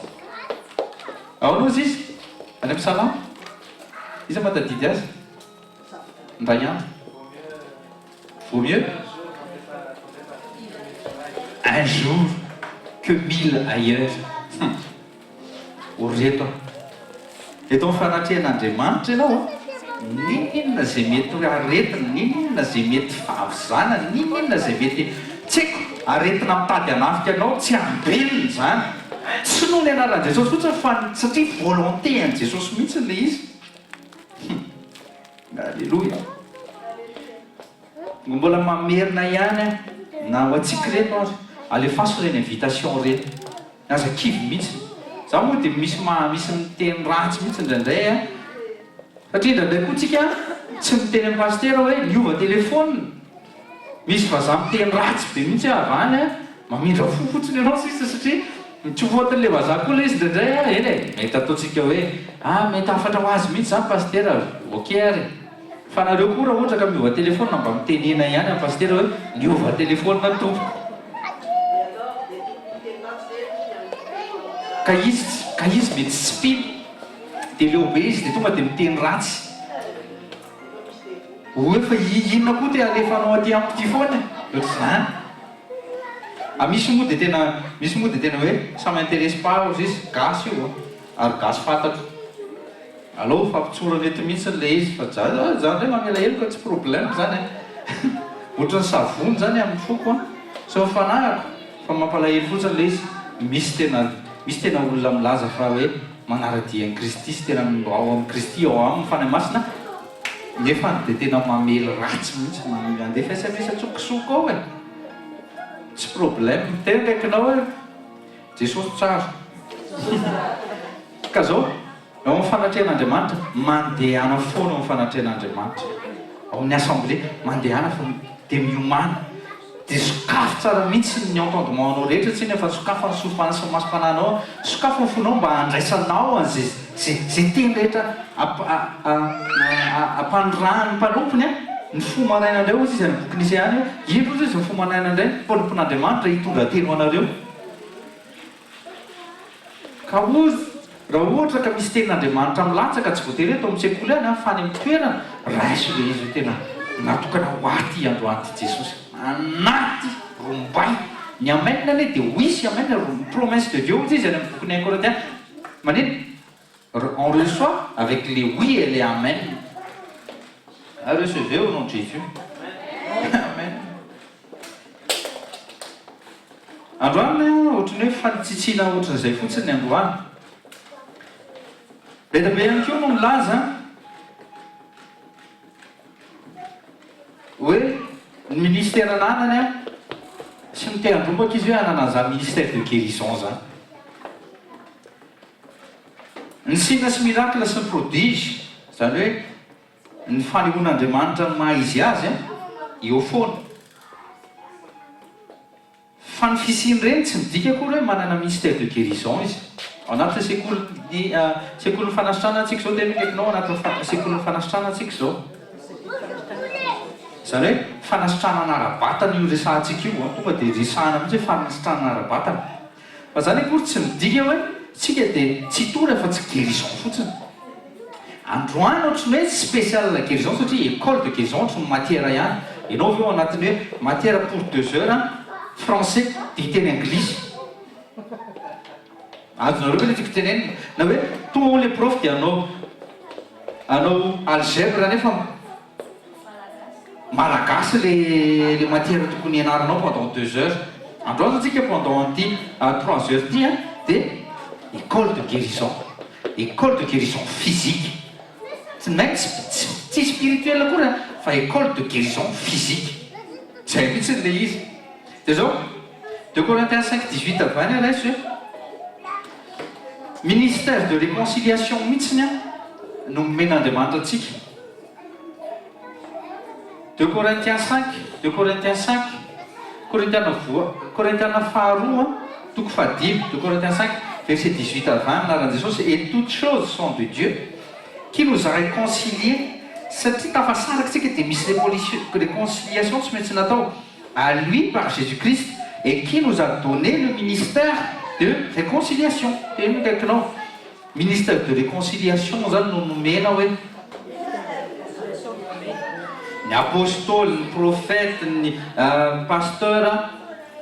ao aloha izy any amin'ny salama izy matadidy azy ndray andro vaut mieux un jour que 1000 ailleurs oreto eto fanatrehan'Andriamanitra ianao ninona zay mety aretina ninona zay mety fahavizana ninona zay mety tsy haiko aretina mitady anafika anao tsy ambelona zany tsy noho ny anaran'i Jesosy fotsiny fa satria volonté an'i Jesosy mihitsy le izy alleloia mbola mamerina ihany na ho atsika reny no alefaso reny invitation reny aza kivy mihitsy za moa dia misy miteny ratsy mihitsy indraindray satria indraindray koa tsika tsy miteny amin'ny pasteur hoe niova telefôna misy vazaha miteny ratsy be mihitsy avany mamindra fo fotsiny ianao sisa satria tsy voatan'le vazaha koa le izy indraindray eny mety ataontsika hoe mety afatra ho azy mihitsy zany pasteur ok ary fa nareo koa raha ohatra ka miova telefôna mba mitenena ihany amin'ny pasteur hoe niova telefôna tompo ka izy mety tsy pino dia leobe izy dia tonga dia miteny ratsy hoe fa inona koa te alefanao aty amiko ty foana ohatr'izany. Misy moa dia tena hoe ça m'intéresse pas ozy izy gasy io ary gasy fantatro allo fampitsorana eto mihitsy le izy fa zany hoe mamela helo ka tsy problème zany ohatrany savony zany amin'ny foko so fanahako fa mampalahelo fotsiny le izy. Misy tena olona milaza fa hoe manara-dia ny Kristy sy tena ao amin'ny Kristy ao amin'ny fanahy masina nefa dia tena mamely ratsy mihitsy andefa SMS atsokosoko ao e tsy problème tena kaikinao hoe Jesosy tsara ka zao ao amin'ny fanatrehan'Andriamanitra mandehana foana ao amin'ny fanatrehan'Andriamanitra ao amin'ny assemblée mandehana fa dia miomana dia sokafo tsara mihitsy ny entendement anao rehetra tsy nefa sokafo ny sofana sy masom-pananao sokafo ny fonao mba handraisanao zay teny rehetra ampanirahany mpanompony ny fomaraina indray ozy izy any bokinisy any ino ozy izy ny fomaraina indray mpanopon'Andriamanitra hitondra teno anareo ka ozy raha ohatra ka misy tenin'Andriamanitra milatsaka tsy voatery eto amin'ny sekoly any fany amin'ny toerana raiso le izy tena natokana ho aty androany ty Jesosy anaty rombay ny amainina ane dia hoisy amainina promesse de Dieu izy any amin'ny bokiny Corinthiens maneno on reçoit avec les oui et les amen. Recevez au nom de Jésus. Amen. Androany ohatrany hoe fanitsitsina ohatran'izay fotsiny androany letabe ihany koa no milaza hoe ny ministère ananany sy miteandrombaka izy hoe ananan'izany ministère de guérison zany ny sina sy miracle sy ny prodige zany hoe ny fanehoan'Andriamanitra ny maha izy azy eo foana fa ny fisiny reny tsy midika akory hoe manana ministère de guérison izy ao anaty sekoly ny fanasitrana antsika zao tena kaikinao anaty sekoly ny fanasitrana antsika zao zany hoe fanasitrana anara-batana io resahantsika io tonga dia resahana mihitsy hoe fanasitrana anara-batana fa zany akory tsy midika hoe tsika dia tsy tory fa tsy guérison fotsiny androany ohatrany hoe spécial la guérison satria école de guérison ohatrany matière ihany ianao avy eo anatiny hoe matière pour 2 heures français diteny anglisy azonareo hoe le tiako tenenina na hoe tonga le prof dia anao algèbre nefa malagasy le matière tokony ianaranao pendant 2 heures androany atsika pendant anty 3 heures ty dia école de guérison physique tsy maintsy tsy spirituel akory fa école de guérison physique zay mihitsy le izy dia zao 2 Corinthiens 5:18 avy any raisy hoe ministère de réconciliation mihitsiny no men'Andriamanitra antsika 2 Corinthiens 5 Corinthiens faharoa toko fahadimy 2 Corinthiens 5 verset 18 à 20 anaran'i Jesosy et toutes choses sont de Dieu qui nous a réconciliés satria tafasaraka tsika dia misy réconciliation tsy maintsy natao à lui par Jésus-Christ et qui nous a donné le ministère de réconciliation teny kaikinao ministère de réconciliation zany no nomena hoe ny apôstôly ny prophète ny pasteur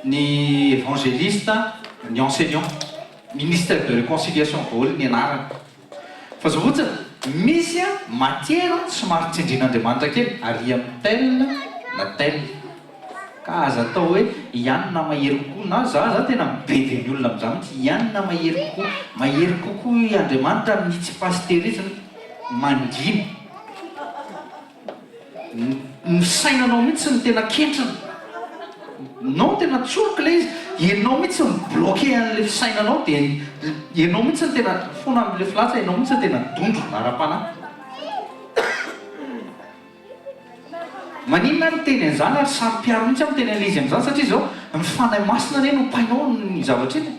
ny évangéliste ny enseignant ministère de réconciliation voaly ny anarana fa zao fotsiny misy matière somary tsindrin'Andriamanitra kely ary amin'ny tel na tel ka aza atao hoe ianina mahery kokoa na za tena mibedy ny olona amin'izany mihitsy ianina mahery kokoa i Andriamanitra amin'ny tsy pasterisme mangina ny sainanao mihitsy ny tena kentrina nao tena tsoroka le izy ianao mihitsy mibloqué an'le fisainanao dia ianao mihitsy ny tena fona amin'le filatsa ianao mihitsy ny tena dondro ara-panahy maninona ny teny an'izany ary sampiaro mihitsy amin'ny teny an'le izy amin'izany satria zao ny fanahy masina ane no painao ny zavatra iny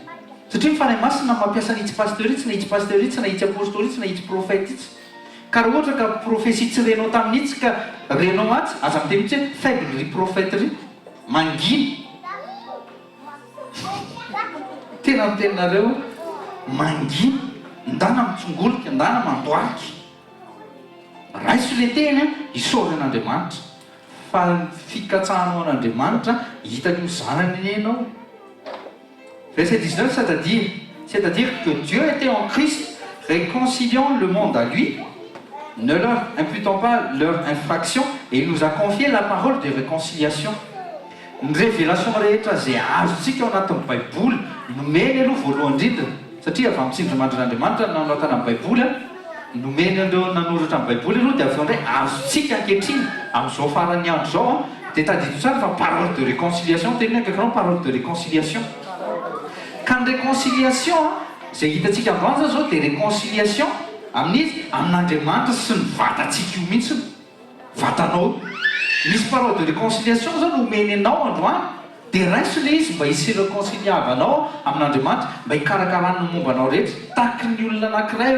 satria ny fanahy masina mampiasa n'itsy pasteuritsy na itsy pasteuritsy na itsy apôstôlitsy na itsy prophète itsy ka raha ohatra ka prophétie tsy renao tamin'itsy ka renao atsy aza miteny mihitsy hoe faible ry prophète ry manginy tena ny teninareo manginy ndana mitsongoliky ndana mandoaky raiso le teny isory an'Andriamanitra fa fikatsahanao an'Andriamanitra hitako ny zanany enao. Verset 19, c'est-à-dire que Dieu était en Christ, réconciliant le monde à lui, ne leur imputant pas leur infraction, et il nous a confié la parole de réconciliation. Ny révélation rehetra zay azontsika ao anatin'ny baiboly nomeny aloha voalohany indrindra satria avy amin'ny tsindrimandrin'Andriamanitra nanotana amin'ny baiboly nomeny andreo nanoratra amin'ny baiboly aloha dia avy eo indray azontsika ankehitriny amin'izao farany andro zao dia tadidiko tsara fa parole de réconciliation teniny akakanao parole de réconciliation ka ny réconciliation zay hitantsika androany zao dia réconciliation amin'izy amin'Andriamanitra sy ny vatantsika io mihitsy vatanao. Misy parole de réconciliation zao nomeny anao androany dia raiso le izy mba hisy réconciliavanao amin'Andriamanitra mba hikarakarany momba anao rehetra tahaky ny olona anankiray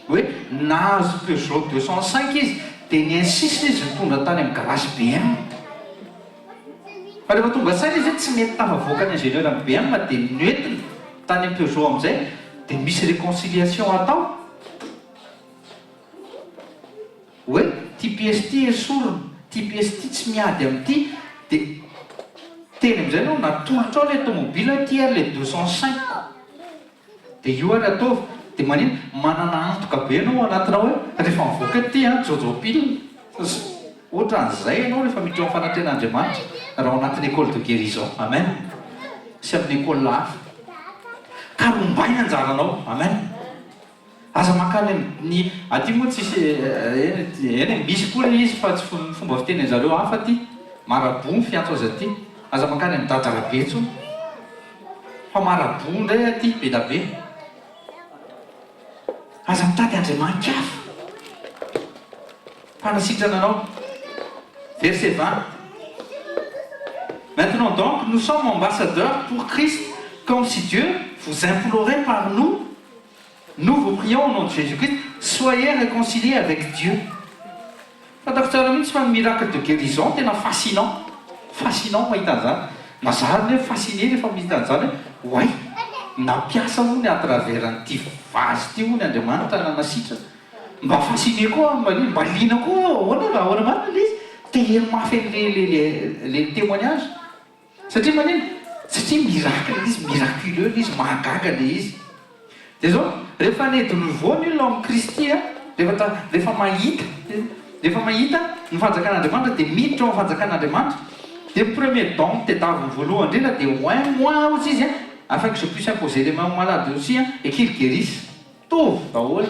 hoe nahazo Peugeot 205 izy dia niinsiste izy mitondra tany amin'ny garage BM fa rehefa tonga saina izy tsy mety tafavoaka ny ingénieur amin'ny BM dia noentiny tany amin'ny Peugeot amin'izay dia misy réconciliation atao hoe ty pièce ty esorona ty pièce ty tsy miady amin'ity dia teny amin'izay anao natolotra ao le tomobile ty ary le 205 dia io ary ataovy dia manino manana antoka be anao anatinao hoe rehefa mivoaka ty jojo pile ohatra an'izay ianao rehefa miditra amin'ny fanatren'Andriamanitra raha ao anatin'ny école de guérison amen sy amin'ny école hafa ka rombaina anjaranao amen aza makany ny aty moa tsisy eny misy koa le izy fa tsy fomba fiteny zareo hafa ty marabo ny fiantso azy aty aza makany amin'ny dadarabe tsony fa marabo ndray aty be da be aza mitady Andriamanitra hafa mpanasitrana anao. Verset 20. Maintenant donc nous sommes ambassadeurs pour Christ comme si Dieu vous implorait par nous. Nous vous prions au nom de Jésus-Christ, soyez réconciliés avec Dieu. Fantako tsara mihitsy fa ny miracle de guérison tena fascinant mahita an'izany. Mazary hoe fasciné rehefa mahita an'izany hoe oay nampiasa moa ny à travers an'ity vazy ty moa ny Andriamanitra nanasitra mba fasciné koa mba liana koa ahoana raha ahoana marina le izy te hery mafy le témoignage satria manino satria miracle le izy miraculeux le izy mahagaga le izy. Dia zao rehefa né de nouveau ny olona amin'ny Kristy rehefa mahita ny fanjakan'Andriamanitra dia miditra ao amin'ny fanjakan'Andriamanitra dia le premier don tedaviny voalohany indrindra dia oin moi aussi izy afin que je puisse imposer les mains aux malades aussi et qu'ils guérissent tovy daholo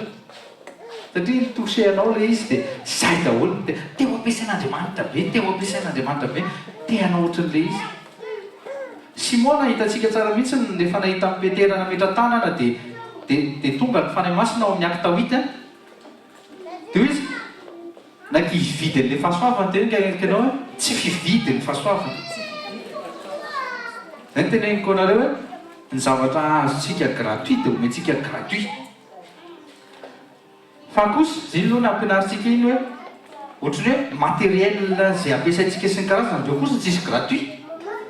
satria touché anao le izy dia zay daholo dia teo ampiasain'Andriamanitra be te hanao ohatran'le izy. Simona hitantsika tsara mihitsy rehefa nahita amin'ny Petera nametra tanana dia tonga ny fanahy masina ao amin'ny acte 8 dia izy nakividy an'le fahasoavana teneniko anao hoe tsy fividy ny fahasoavana zay ny teneniko anareo hoe ny zavatra azontsika gratuit dia omentsika gratuit fa kosa zay aloha nampianarintsika iny hoe ohatrany hoe matériel zay ampiasaintsika sy ny karazana andreo kosa tsisy gratuit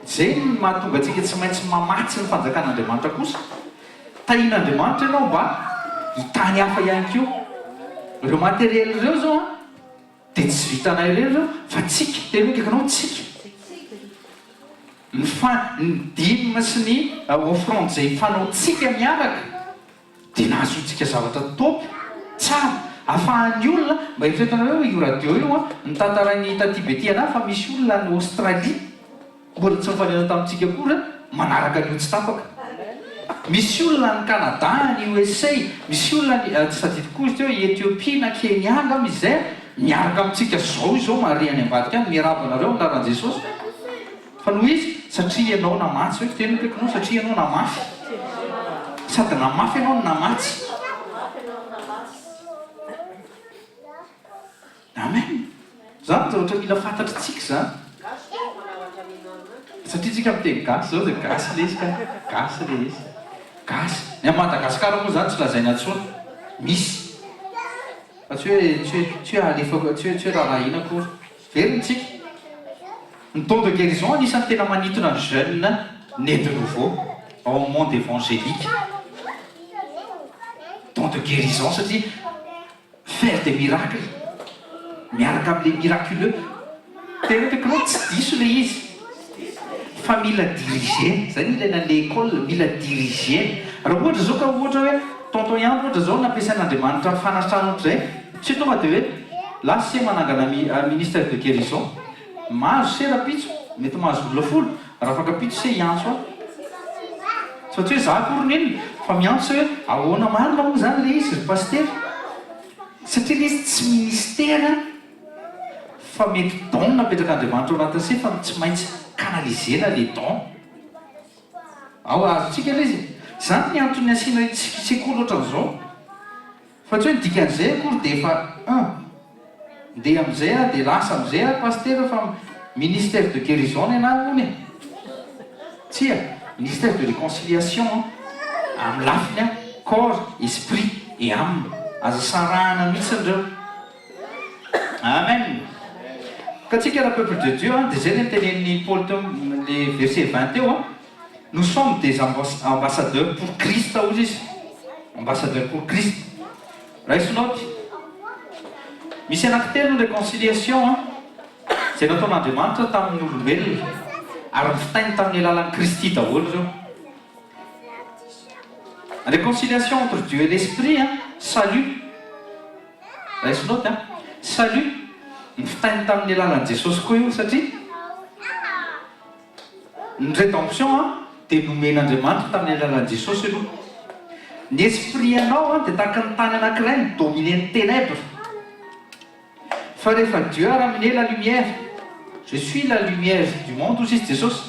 zay mahatonga antsika tsy maintsy mamatsy ny fanjakan'Andriamanitra kosa tahin'Andriamanitra ianao mba hitany hafa ihany keo ireo matériel ireo zao dia tsy vitanay ireo zao fa tsika tena kakanao tsika ny dîme sy ny offrande zay fanaontsika miaraka dia nahazontsika zavatra topy tsara ahafahan'ny olona mba eritreretanareo hoe io radio io nitantarainy taty be ty anahy fa misy olona ny Australie mbola tsy mifanena tamintsika koa manaraka an'io tsy tapaka. Misy olona ny Canada, ny USA, misy olona ny sadiko izy teo Ethiopie na Kenya angamba izay miaraka amintsika zao mari any ambadika any miaraba anareo anaran'i Jesosy. Fa noho izy satria ianao namatsy hoe tena pekonao satria ianao namafy. Sady namafy ianao no namatsy. Amen. Zany ohatra mila fantatritsika zany. Satria tsika miteny gasy zao dia gasy le izy ka gasy le izy. Gasy. Ny Madagasikara moa zany tsy lazaina intsony. Misy. Fa tsy hoe alefa tsy hoe raharahiana akory. Veriny tsika. Ny don de guérison anisan'ny tena manintona ny jeune né de nouveau au monde évangélique. Don de guérison satria faire des miracles. miaraka amin'le miraculeux tena tekinao tsy diso le izy fa mila dirigé zay ilaina le école mila dirigé raha ohatra zao ka ohatra hoe tonton ihany ohatra zao nampiasain'andriamanitra fanasana ohatra zay tsy tonga de hoe lasy se manangana ministère de guérison mahazo se rapitso mety mahazo volafolo raha afaka pitso se hiantso a satria hoe za koroniny fa miantso hoe ahoana marina moa zany le izy ry paster satria le izy tsy ministère fa mety don napetraka-andriamanitra ao anatin'se fa tsy maintsy canalisena le don ao azotsika le izy zany ny antony asiana sekoly ohatran'izao fa tsy hoe nidikan'izay akory de efa ndeha am'izay a de lasa am'izay a paster fa ministère de guérison ny ana ony tsia ministère de réconciliation amin'ny lafiny a corps esprit et âme azo sarahana mihitsy andreo amen ka tsika raha peuple de Dieu de zay le tenen'ny Paul teo le verset 20 eo nous sommes des ambassadeurs pour Christ hozy izy ambassadeur pour Christ raha isonaoty misy anankitelo ny réconciliation zay nataon'andriamanitra tamin'ny olombelona ary fitainy tamin'ny alalan'ny Kristy daholo zao réconciliation entre Dieu et l'esprit salut raha isonaoty salut ny fitainy tamin'ny alalan'i Jesosy koa io satria ny rédemption de nomen'andriamanitra tamin'ny alalan'i Jesosy aloha ny esprit anao de tahaka ny tany anankiray ny dominen'ny ténèbre fa rehefa Dieu a ramené la lumière je suis la lumière du monde ozy izy Jesosy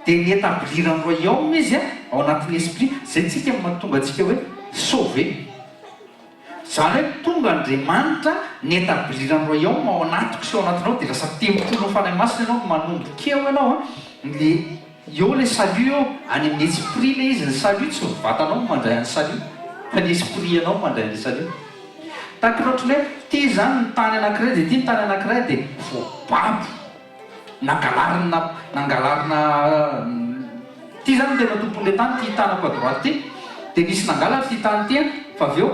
de ny établirany royaume izy ao anatin'ny esprit zay tsika mahatonga atsika hoe sauvé zany hoe tonga andriamanitra ny établirany royaume ao anatiko sy ao anatinao de lasa tempolo fanahy masina ianao manombokeo ianao le eo le salut eo any amin'ny esprit le izy ny salut tsy mivatanao mandray any salut fa ny esprit anao mandray ny salut tahaka loatra hoe ty zany ny tany anankiray de ty ny tany anankiray de voababo nangalarina ty zany tena tompon'le tany ty tanako a droite ty de nisy nangalatra ty tany ty fa avy eo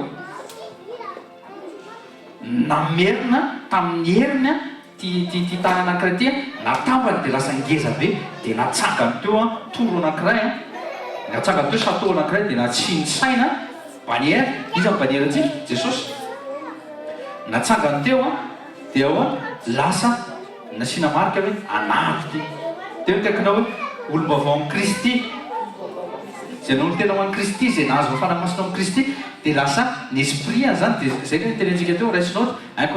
namerina tamin'ny heriny ty tany anankiray ty natambany de lasa ngeza be de natsangany teo toro anankiray natsangany teo chateau anankiray de natsiny saina bannière izy amin'ny bannière atsika Jesosy natsangany teo de ao lasa nasiana marika hoe anavy ty teo tekinao hoe olombavao amin'ny Kristy zay nolo tena ho an'ny Kristy zay nahazo fanamasina amin'ny Kristy de lasa ny esprit zany de zay le tenentsika teo raisinaotra 1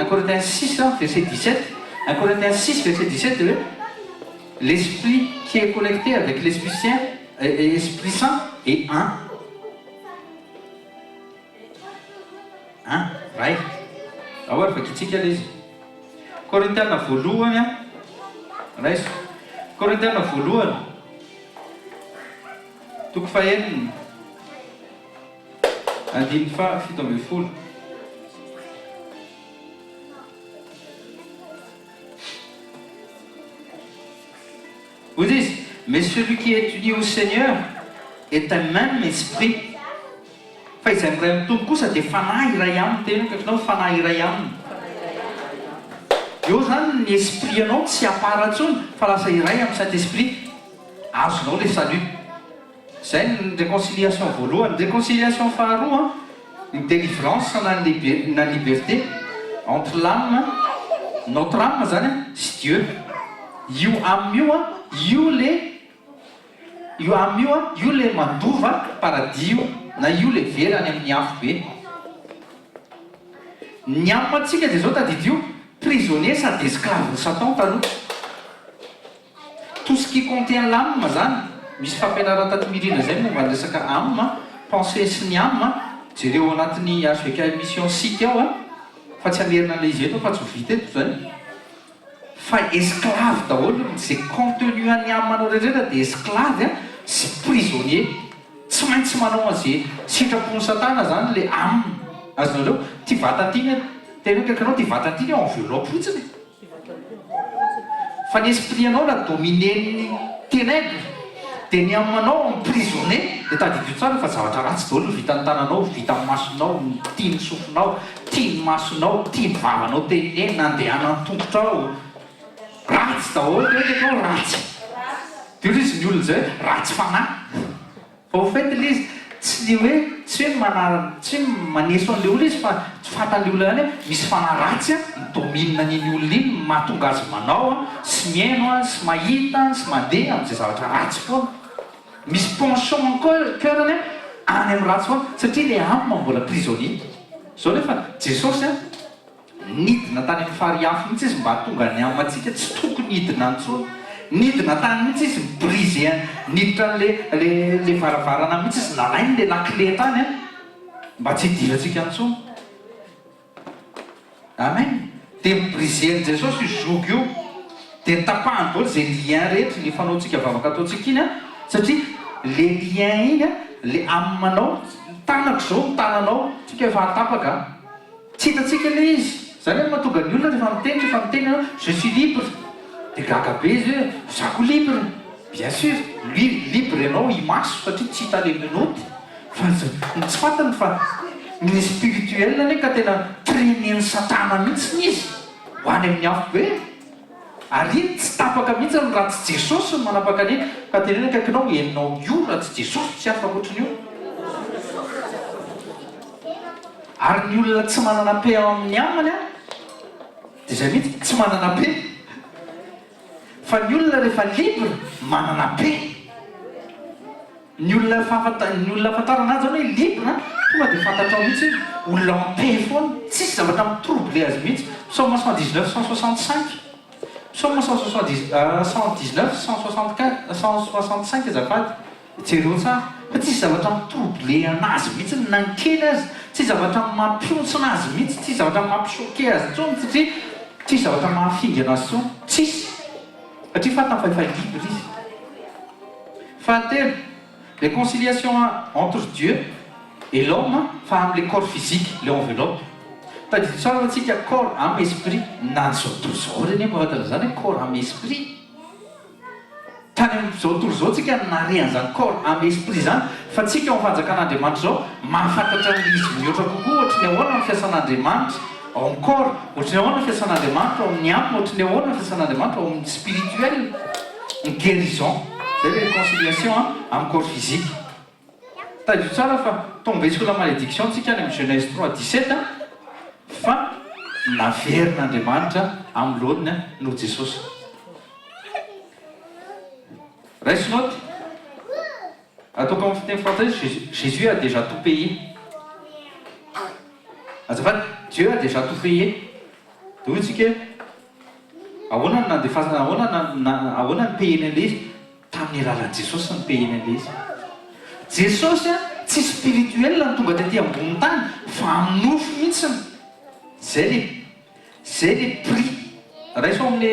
Corinthiens 6 verset 17 1 Corinthiens 6 verset 17 de hoe l'esprit qui est connecté avec l'esprit saint et l'esprit saint est un right ahoa fa kitsika le izy Korintiana voalohany rais Korintiana voalohany toko faheniny andiny fa fito ambin'ny folo vous dites mais celui qui est uni au Seigneur est un même esprit fa izay miray amin'ny tompo kosa de fanahy iray aminy tena kakinao fanahy iray aminy eo zany ny esprit anao tsy aparatsony fa lasa iray amin'ny saint esprit azonao le salut zay ny réconciliation voalohany réconciliation faharoa ny délivrance na liberté entre l'âme notre âme zany sy Dieu io amin'io io le mandova paradio na io le verany amin'ny afo be ny amantsika de zao tadidio prisonnier sady esclave de Satan taloha tout ce qui contient l'âme zany misy fampianarana taty mirina zay momba ny resaka âme pensée sy ny âme jereo anatin'ny avec émission sika ao fa tsy amerina le izy eto fa tsy ho vita eto zany fa esclave daholo zay contenu any amanao rehetrrehetra de esclave sy prisonnier tsy maintsy manao azay sitrapony Satana zany le âme azonareo ty vatantiny tena hoe kakanao ty vatantiny en violon fotsiny fa ny esprit anao la dominen'ny ténèbre dia ny aminanao emprisonné dia tadidio tsara fa zavatra ratsy daholo vita ny tananao, vita ny masonao, tia ny sofinao, tia ny masonao, tia ny vavanao tenene, nandehana ny tongotrao, ratsy daholo dia hoe ratsy. Dia izy ny olona zay ratsy fanahy. Fa au fait ilay izy tsy hoe tsy maneso an'ilay olona izy fa tsy fantan'ilay olona ihany hoe misy fanahy ratsy midominina n'iny olona iny mahatonga azy manao sy miaino sy mahita sy mandeha amin'izay zavatra ratsy foana. Misy penchant cœurany any amin'ny ratsy foana satria ilay amina mbola prisonnier. Zao nefa Jesosy nidina tany amin'ny fariafy mihitsy izy mba hahatonga ny amantsika tsy tokony hidina intsony. Nidina tany mihitsy izy mibrise niditra le varavarana mihitsy izy nalainy le lakile tany mba tsy hidirantsika intsony. Amen. Dia mibrise an' Jesosy io zogo io dia tapahany daholo zay lien rehetra le fanaontsika vavaka ataontsika iny satria le lien iny le aminanao tanako zao ny tananao tsika efa hatapaka tsy hitatsika le izy. Zany hoe mahatonga ny olona rehefa miteny je suis libre dia gaga be izy hoe zako libre. Bien sûr libre ianao imaso satria tsy hita le minoty fa tsy fantany fa ny spirituel ane ka tena traînen'ny satana mihitsy izy ho any amin'ny afo be. Ary iny tsy tapaka mihitsy ny raha tsy Jesosy ny manapaka an'iny ka tenena akaikinao enao io raha tsy Jesosy tsy hafa ohatran'io. Ary ny olona tsy manana pe ao amin'ny amany dia zay mihitsy tsy manana pe. Fa ny olona rehefa libre manana pe. Ny olona afantarana azy hoe libre tonga dia fantatrao mihitsy olona pe foana tsisy zavatra mitrouble azy mihitsy. Psaume 119 165 Psaume 119 165 azafady jereo tsara fa tsisy zavatra mitrouble anazy mihitsy nankely azy, tsisy zavatra mampiontsona azy mihitsy, tsisy zavatra mampichoqué azy intsony satria tsisy zavatra mahafinga anazy intsony, tsisy satria fantany fa efa libre izy. Fahatelo, réconciliation entre Dieu et l'homme fa amin'le corps physique, le enveloppe. Tadidio tsara atsika corps âme esprit na zao tontolo zao reny mahatana zany corps âme esprit. Tany amin'izao tontolo zao tsika narehan'izany corps âme esprit zany fa tsika ao fanjakan'Andriamanitra zao mahafantatra izy mihoatra kokoa ohatry ny ahoana ny fiasan'Andriamanitra ao amin'ny corps, ohatry ny ahoana ny fiasan'Andriamanitra ao amin'ny âme, ohatry ny ahoana ny fiasan'Andriamanitra ao amin'ny spirituel, ny guérison. Zay le réconciliation amin'ny corps physique. Tadidio tsara fa tombesiko la malédiction tsika any amin'ny Genèse 3:17 fa naverin'Andriamanitra amin'ny laoniny no Jesosy. Reste note, ataoko amin'ny fiteny français, Jésus a déjà tout payé. Azafady, Dieu a déjà tout payé. Dia hoy tsika ahoana ny nandefasana, ahoana ny payena an'ilay izy tamin'ny alalan'i Jesosy ny payena an'ilay izy. Jesosy tsy spirituel ny tonga taty ambony tany fa amin'ny nofo mihitsiny. Zay le prix. Raiso amin'ny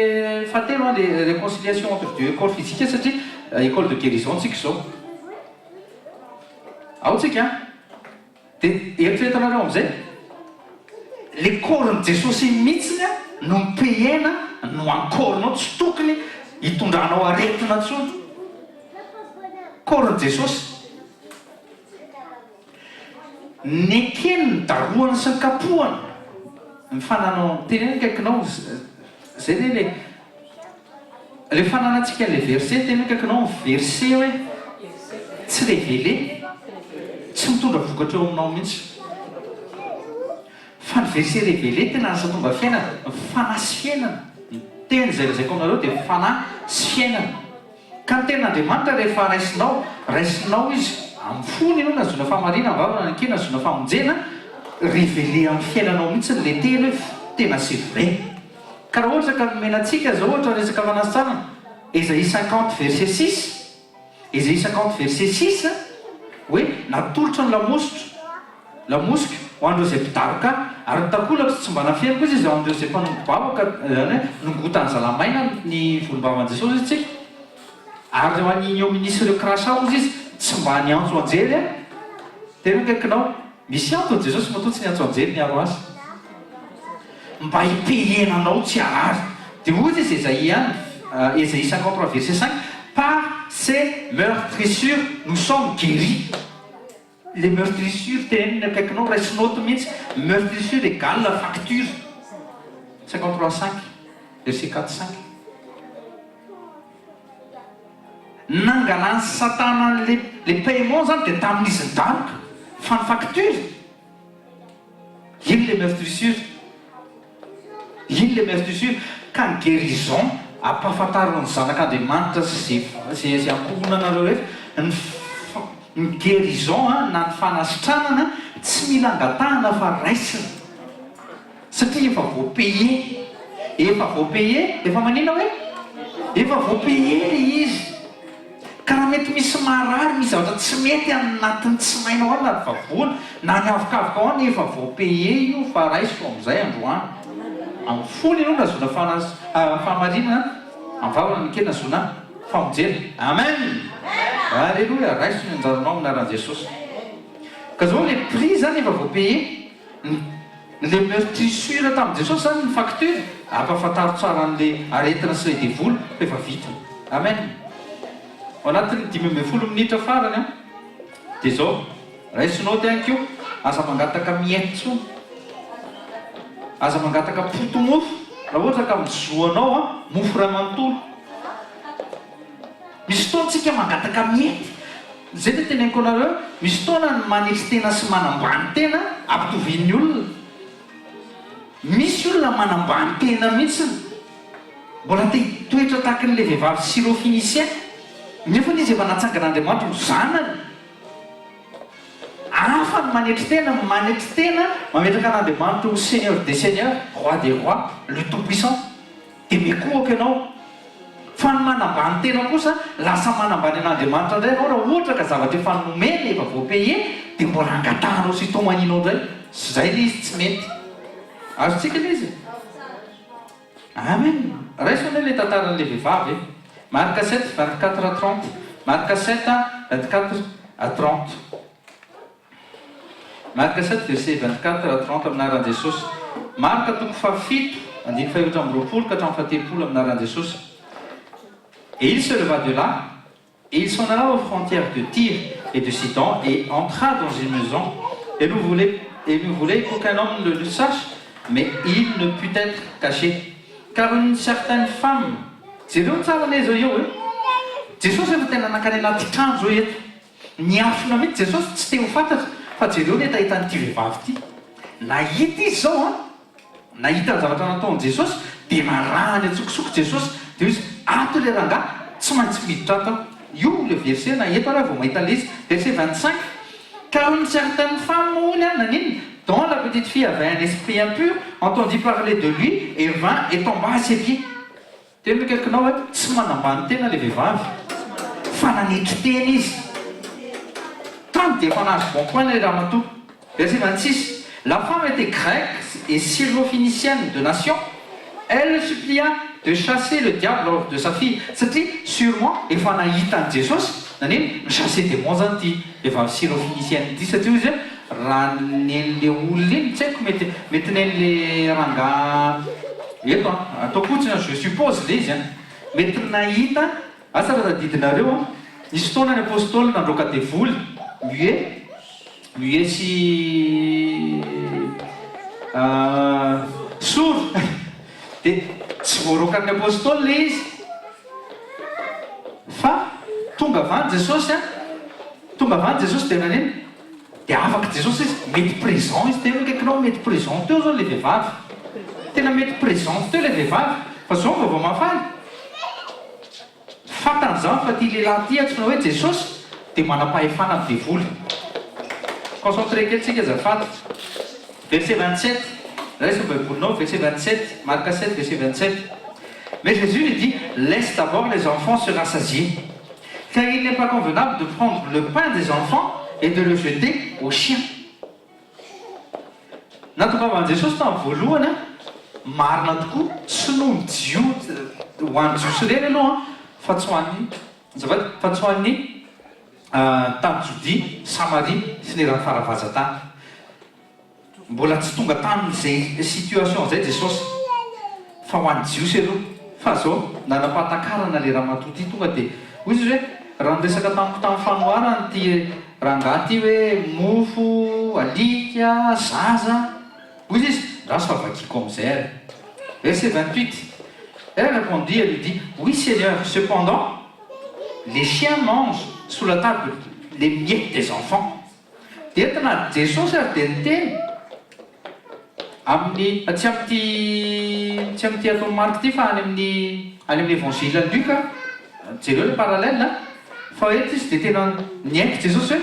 fahatelo le réconciliation entre Dieu et corps physique satria école de guérison tsika zao. Ao tsika dia eritreretanareo amin'izay le corps-ny Jesosy mihitsiny no mipehena no ankorinao tsy tokony hitondranao aretina intsony. Corps-ny Jesosy ny ekeny ny daroany sy ny kapohany mifananao tenena akaikinao zay le fananantsika le verset tenena akaikinao verset hoe tsy révélé tsy mitondra vokatra eo aminao mihitsy fa ny verset révélé tena lasa tonga fiainana, fanahy sy fiainana. Ny teny zay lazaiko aminareo dia fanahy sy fiainana. Ka ny ten'Andriamanitra rehefa raisinao izy amin'ny fony ianao nazona famarina mivavana ny kena nazona famonjena révélé amin'ny fiainanao mihitsy le teny hoe tena c'est vrai. Ka raha ohatra ka nomenantsika zao ohatra resaka fanasana Ésaïe 50 verset 6 Ésaïe 50 verset 6 hoe natolotra ny lamosika ho andreo izay mpidaroka ary nitakolaka tsy mba nafiana koa izy ao andreo izay mpanompo-bavaka nongotany zalamaina ny volombavan'i Jesosy izy tsika ary reo aniny eo minisy ireo crachat ozy izy tsy mba niantso anjely tena akaikinao misy anto Jesosy matoa tsy niantso anjely niaro azy mba hipehenanao tsy arary. Dia ozy izy Ésaïe 53 verset 5 par c'est meurtrissure, nous sommes guéris. Les meurtrissures, teneniny akaikinao raisinao mihitsy, meurtrissure égale la facture. 53:5, verset 4-5. Nangalany Satana les paiements zany dia tamin'izy nidaroka fa ny facture. Iny les meurtrissures. Iny les meurtrissures ka ny guérison ampahafantariny zanak'Andriamanitra zay ankohonanareo rehetra ny guérison na ny fanasitranana tsy mila angatahana fa raisina satria efa voapaye. Efa voapaye, efa manina hoe efa voapaye izy. Karaha mety misy marary, misy zavatra tsy mety anatin'ny tsy mainao ao na vavony na ny avokavoka ao ny efa voapaye io fa raisiko amin'izay androany. Amin'ny fony ianao nazona fahamarinana, amin'ny vavana ny kely nazona famonjena. Amen. Alléluia. Raiso ny anjaranao aminaran'i Jesosy. Ka zao le prix zany efa voapaye. Le meurtrissure tamin'i Jesosy zany ny facture ampahafantaro tsara an'le aretina sy le devoly fa efa vita. Amen. Ao anatin'ny 15 minitra farany a dia zao raisinao tianko aza mangataka mietso, aza mangataka poto-mofo raha ohatra ka mizoanao a mofo ray manontolo. Misy fotoantsika mangataka miety. Zay dia teneniko anareo, misy fotoana ny manetry tena sy manambany tena ampitovian'ny olona. Misy olona manambany tena mihitsy, mbola toetra tahaka n'ilay vehivavy syrophénicien, nefa izy efa natsangan'Andriamanitra ho zanany. Hafa ny manetry tena, mametraka an'Andriamanitra ho Seigneur des Seigneurs, Roi des Rois, le Tout-Puissant. Dia mikohaka ianao. Fa ny manambany tena kosa lasa manambany an'Andriamanitra indray ianao raha ohatra ka zavatra efa nomeny efa voapaye dia mbola angatahanao sy tomaninao indray. Zay ilay izy tsy mety. Azotsika ilay izy. Amen. Raisina ilay tantaran'ilay vehivavy. Marc 7, 24-30. Marc 7, 24-30. Marc 7, verset 24-30 aminaran'i Jesosy. Marc toko fahafito, 17-20 aminaran'i Jesosy. Et il se leva de là, et il s'en alla aux frontières de Tyr et de Sidon, et entra dans une maison, et nous voulait qu'aucun homme ne le sache, mais il ne put être caché. Car une certaine femme, jereo tsara ilay zao eo e. Jesosy efa tena nankany anaty trano zao eto. Niafina mihitsy Jesosy tsy te ho fantatra, fa jereo ny hitan'ity vehivavy ity. Nahita izy zao a, nahita ny zavatra nataon'i Jesosy, dia narahany atsokosoko Jesosy, dia izy ato ilay rangahy tsy maintsy miditra ato. Io le verset na eto raha vao mahita l'izy. Verset 25. Car une certaine femme dont la petite fille avait un esprit impur, entendit parler de lui et vint et tomba à ses pieds. Tena kaikinao hoe tsy manambany tena le vehivavy fa nanetry tena izy. Tant dia efa nahazo bon point le ramatoa. Verset 26. La femme était grecque et syrophénicienne de nation. Elle supplia de chasser le diable hors de sa fille. Satria sûrement efa nahita an'i Jesosy naneny chasser démon zany ity vehivavy syrophénicienne ity satria izy raha nen'le olona iny tsy haiko mety nen'le rangahy eto atao fotsiny je suppose le izy mety nahita asa raha tadidinareo nisy fotoana ny apôstôly nandroaka devoly muet sy sourd dia tsy voaroakan'ny apôstôly le izy fa tonga avany Jesosy dia naneny dia afaka Jesosy izy mety présent izy tena kaikinao mety présent teo zao le vehivavy tena mety présent teo le vehivavy fa zao vaovao mafaly fatan'izany fa ty lehilahy ty antsoina hoe Jesosy dia manam-pahefana amin'ny devoly. Concentré kely azafady. Verset 27. Reste pour nous, verset 27. Marc 7, verset 27. Mais Jésus lui dit, laisse d'abord les enfants se rassasier, car il n'est pas convenable de prendre le pain des enfants et de le jeter aux chiens. Natokava'n Jesosy tamin'ny voalohany marina tokoa tsy noho ny jio ho an'ny jiosy ireny aloha fa tsy ho an'ny tany Jodia, Samaria sy ny raha faravazan-tany. Mbola tsy tonga tamin'izay situation zay Jesosy fa ho an'ny jiosy aloha fa zao nanapatakarana le ramatoa ity tonga dia hoy izy hoe raha niresaka tamiko tamin'ny fanoharana ty rangaty hoe mofo, alika, zaza. Oui, grâce à qui comme ça. Verset 28. Elle répondit, elle lui dit, oui Seigneur, cependant, les chiens mangent sous la table les miettes des enfants. Tetina Jesosy ary dia niteny amin'ny tsy am'ty ataony marika ty fa any amin'ny évangile Luka, jereo le parallèle fa eto izy dia tena niaiky Jesosy hoe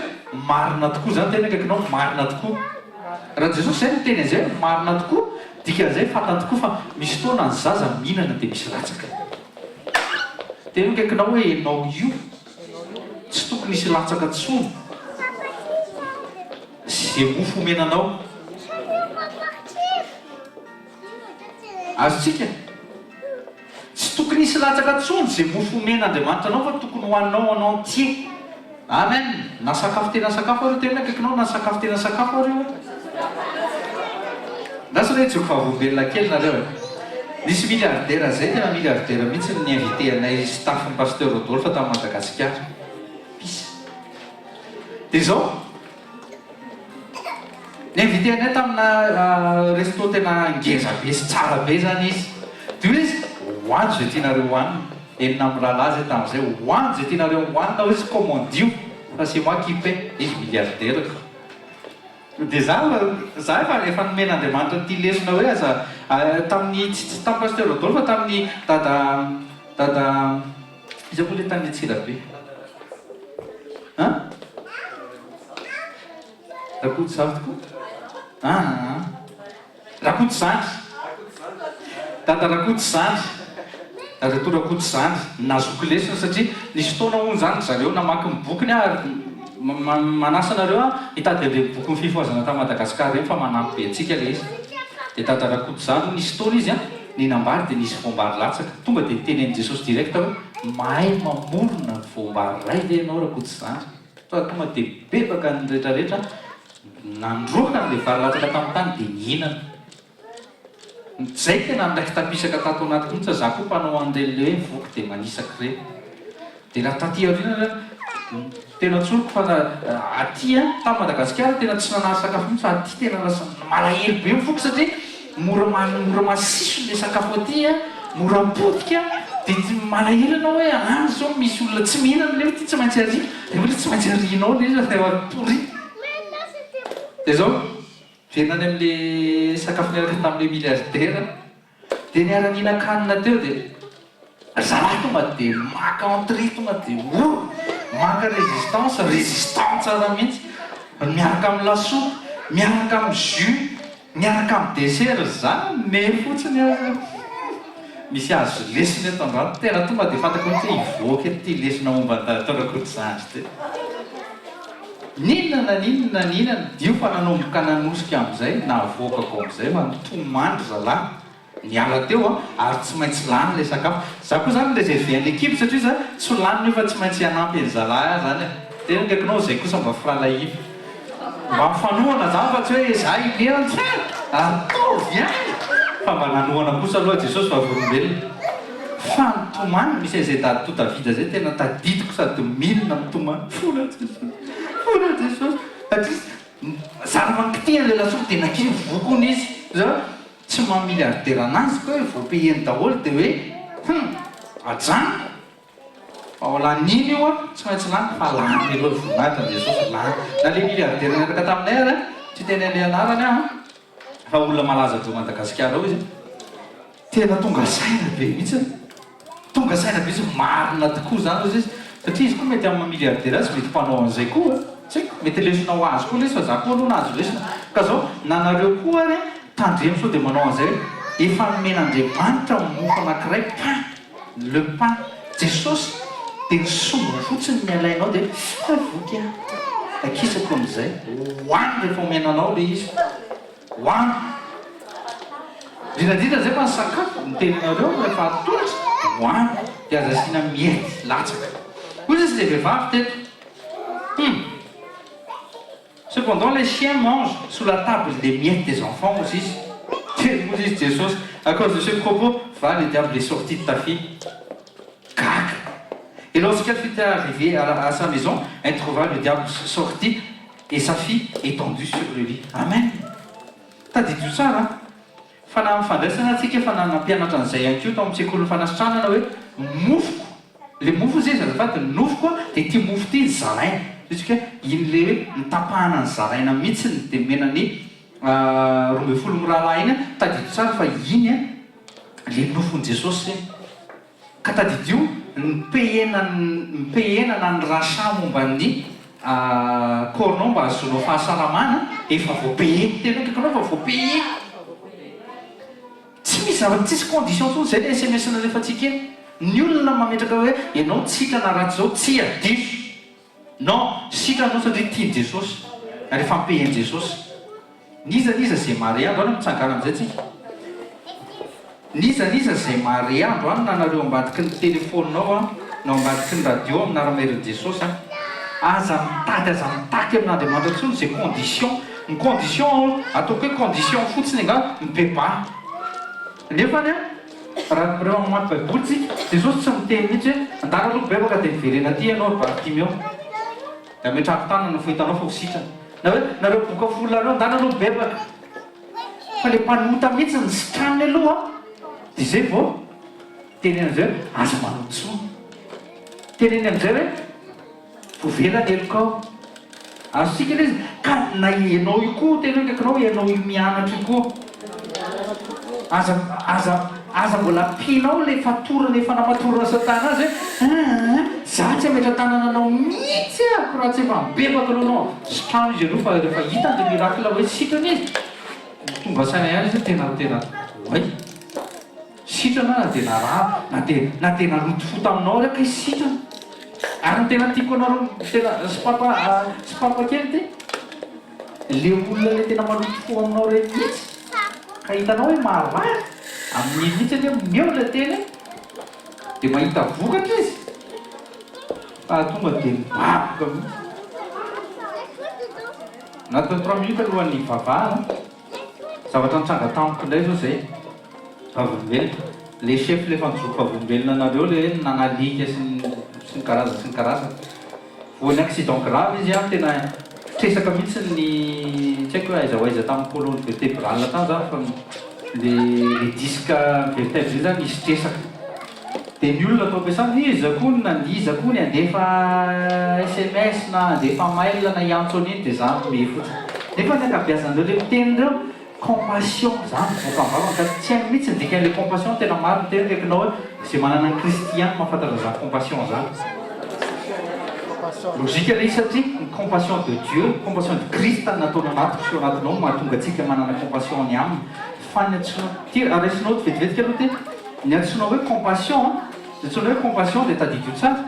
marina tokoa zany tena akaikinao marina tokoa. Raha Jesosy zay no teny an'izay marina tokoa, dikan'izay fantany tokoa fa misy fotoana ny zaza mihinana dia misy latsaka. Tena akaikinao hoe enao io tsy tokony hisy latsaka tsony. Zay mofo omenanao azotsika tsy tokony hisy latsaka tsony zay mofo omen'Andriamanitra anao fa tokony hoaninao anao entier. Amen. Na sakafo tena sakafo areo tena akaikinao, na sakafo tena sakafo areo. Lasa hoe joko fahavovelona kely nareo. Nisy milliardaire zay, tena milliardaire mihitsy ny invité anay staffn'ny pasteur Rodolphe tamin'ny Madagasikara. Pisy. Dia zao ni-invité anay tamina resto tena ngeza be sy tsara be zany izy. Dia hoe izy hoany zay tianareo hoanina. Enina amin'ny rahalahy zay tamin'izay hoany zay tianareo hoanina hoe izy commandio fa c'est moi qui paie. Izy milliardaire. Dia za efa nomen'Andriamanitra ty lesona hoe aza tamin'ny tsy tamin'ny pasteur Rodolphe fa tamin'ny dada iza koa le tany Antsirabe. Rakoto zavy tokoa. Rakoto zandry. Dada Rakoto zandry. Dada to Rakoto zandry nazoko lesona satria nisy fotoana hono zany zareo namaky ny bokiny ary manasa anareo hitady le boky ny fifoazana tamin'ny Madagasikara reny fa manampy be antsika le izy. Dia Dada Rakoto zandry nisy fotoana izy ninambary dia nisy voambary latsaka. Tonga dia niteny Jesosy direct hoe mahay mamorona ny voambary ray ve ianao Rakoto zandry. Tonga dia bebaka ny rehetrarehetra nandroaka n'ilay vary latsaka tamin'ny tany dia nihinana. Zay tena ndraiky tapisaka tato anaty mihitsy za koa mpanao an'ireny hoe voky dia manisaka ireny. Dia raha taty aoriana tena tsoroko fa aty tamin'ny Madagasikara tena tsy nanahy sakafo mihitsy fa aty tena lasa malahelo be voky satria mora masiso ilay sakafo aty mora potika dia malahelo ianao hoe any zao misy olona tsy mihinana le ty tsy maintsy ary dia hoe tsy maintsy arianao le izy fa tori. Dia zao venany amin'le sakafo niaraka tamin'ilay milliardaire dia niara-nihinan-kanina teo dia zalahy tonga dia maka entrée tonga dia maka résistance ara mihitsy miaraka amin'ny lasopy, miaraka amin'ny jus, miaraka amin'ny dessert zany me fotsiny misy azo lesona eto androany tena tonga dia fantako hoe hivoaka eto ty lesona momba Rakoto zandry ty. Ninona dio fa nanomboka nanosika amin'izay na avoakako amin'izay fa nitomandry zalahy niala teo ary tsy maintsy lany ilay sakafo. Za koa zany réservé an'ny équipe satria za tsy laniny fa tsy maintsy hanampy any zalahy zany. Tena akaikinao zay kosa mba firalahiva mba mifanohana zany fa tsy hoe za ileana atovy any fa mba nanohana kosa aloha Jesosy fa volombelona. Fa nitomany misy izay dady to Davida zay tena tadidiko sady milina mitomany fona Jesosy zany mankitihana le lasopy dia nakiny vokony izy zao tsy mamiliardaire anazy koa hoe voapeheny daholo dia hoe ajano fa olan'iny io tsy maintsy lany fa lany aloha voninahitra ny Jesosy lany na le milliardaire niaraka taminay ary tsy teny an'ilay anarany fa olona malaza teo Madagasikara ao izy tena tonga saina be mihitsy tonga saina be izy marina tokoa zany izy satria izy koa mety amin'ny milliardaire azy mety mpanao an'izay koa tsy mety lesona ho azy koa lesy fa za koa aloha nazo lesona ka zao nanareo koa ary tandremo sao dia manao an'izay efa nomen'Andriamanitra mofo anankiray pain le pain Jesosy dia nisongona fotsiny ny alainao dia voky akisako amin'izay hoany rehefa omenanao le izy hoany drinadrina zay fa ny sakafo nitenenareo rehefa atolotra hoany dia aza asiana miety latsaka ozy izy le vehivavy teto. Cependant, les chiens mangent sous la table les miettes des enfants aussi. Vous dites Jésus, à cause de ce propos, va, le diable est sorti de ta fille. Cac. Et Et lorsqu'elle fut arrivée à sa maison, elle trouva le diable sorti et sa fille étendue sur le lit. Amen. Tadidio tsara fa na mifandraisana antsika fa nampianatra an'izay ihany koa tao amin'ny sekoly fanasitranana hoe mofoko. Le mofo zay zazavady ny nofoko dia ity mofo ity ny zaraina. Izy hoe iny le hoe mitapahana ny zaraina mihitsiny dia menany 12 mirahalahy iny tadidio tsara fa iny le nofon'i Jesosy ka tadidio mipehenana ny rasa momba ny corona mba azonao fahasalamana efa voapehety tena kakanao fa voapehety tsy misy zavatra tsisy condition tsony zay le SMS nalefantsika eny ny olona mametraka hoe ianao sitrana ratsy zao tsy adiso non sitranao satria tiany Jesosy rehefa mipeheny Jesosy nizaniza zay mare andro any mitsangana am'izay tsika nizaniza zay mare andro any nanareo ambadiky ny telefoninao na ambadiky ny radio amin'naramerin' Jesosy aza mitaky amin'Andriamanitra tsony zay condition ny condition ataoko hoe condition fotsiny nga mibeba nefany raha mireo am'maty baiboly tsika Jesosy tsy miteny mihitsy hoe andara aloha bebaka dia miverena ty ianao Bartimeo da metrako tanana fo hitanao fa ho sitrana na hoe nareo boka folareo andana aloha bebaka fa le mpanota mihitsy ny sitraniny aloha dia zay vao teneny am'izay hoe aza manontsoa teneny am'izay hoe vovelany elokao azosika le izy ka na ianao io koa tena hoe kakanao ianao io mianatra io koa aza mbola pinao le fatorana efa namatorana satana azy hoe za tsy ametra tanananao mihitsy ako raha tsy efa mibebaka alohanao sitrano izy aloha fa rehefa hitany dia miracle hoe sitrana izy tonga saina ihany izy tena oay sitrana na dia naraha na tena loto fota aminao reka izy sitrana ary ny tena tiako anao tena sipapa kely ty le olona le tena maloto fo aminao reny mihitsy ka hitanao hoe marary amin'iny mihitsy aloha meo le teny dia mahita vokatra izy fa tonga dia mibaboka mihitsy natiny 3 minutes alohan'ny vavahana zavatra nitranga tamiko indray zao zay vavombelona le chef le fanjoka vavombelona anareo le nanalika sy ny karazana voany accident grave izy tena tresaka mihitsy ny tsy haiko hoe aiza tamin'ny colonne vertébrale tany zany fa le disque vertèbre io zany izy tresaka dia ny olona atao ampiasana iza koa ny andefa SMS na andefa mail na iantso an'iny dia zany me fotsiny nefa ny ankabeazan'ireo le mitenyreo compassion zany voakavavana ka tsy hainy mihitsy ndikan'le compassion tena maro miteny rekinao hoe zay manana ny kristiany mahafantatra zany compassion zany logika le izy satria ny compassion de Dieu compassion de Christ nataona anatiko sy anatinao mahatonga atsika manana compassion ny aminy fa ny antsoina ty araisinao ty vetivetika aloha ty ny antsoina hoe compassion ny antsoina hoe compassion dia tadidio tsara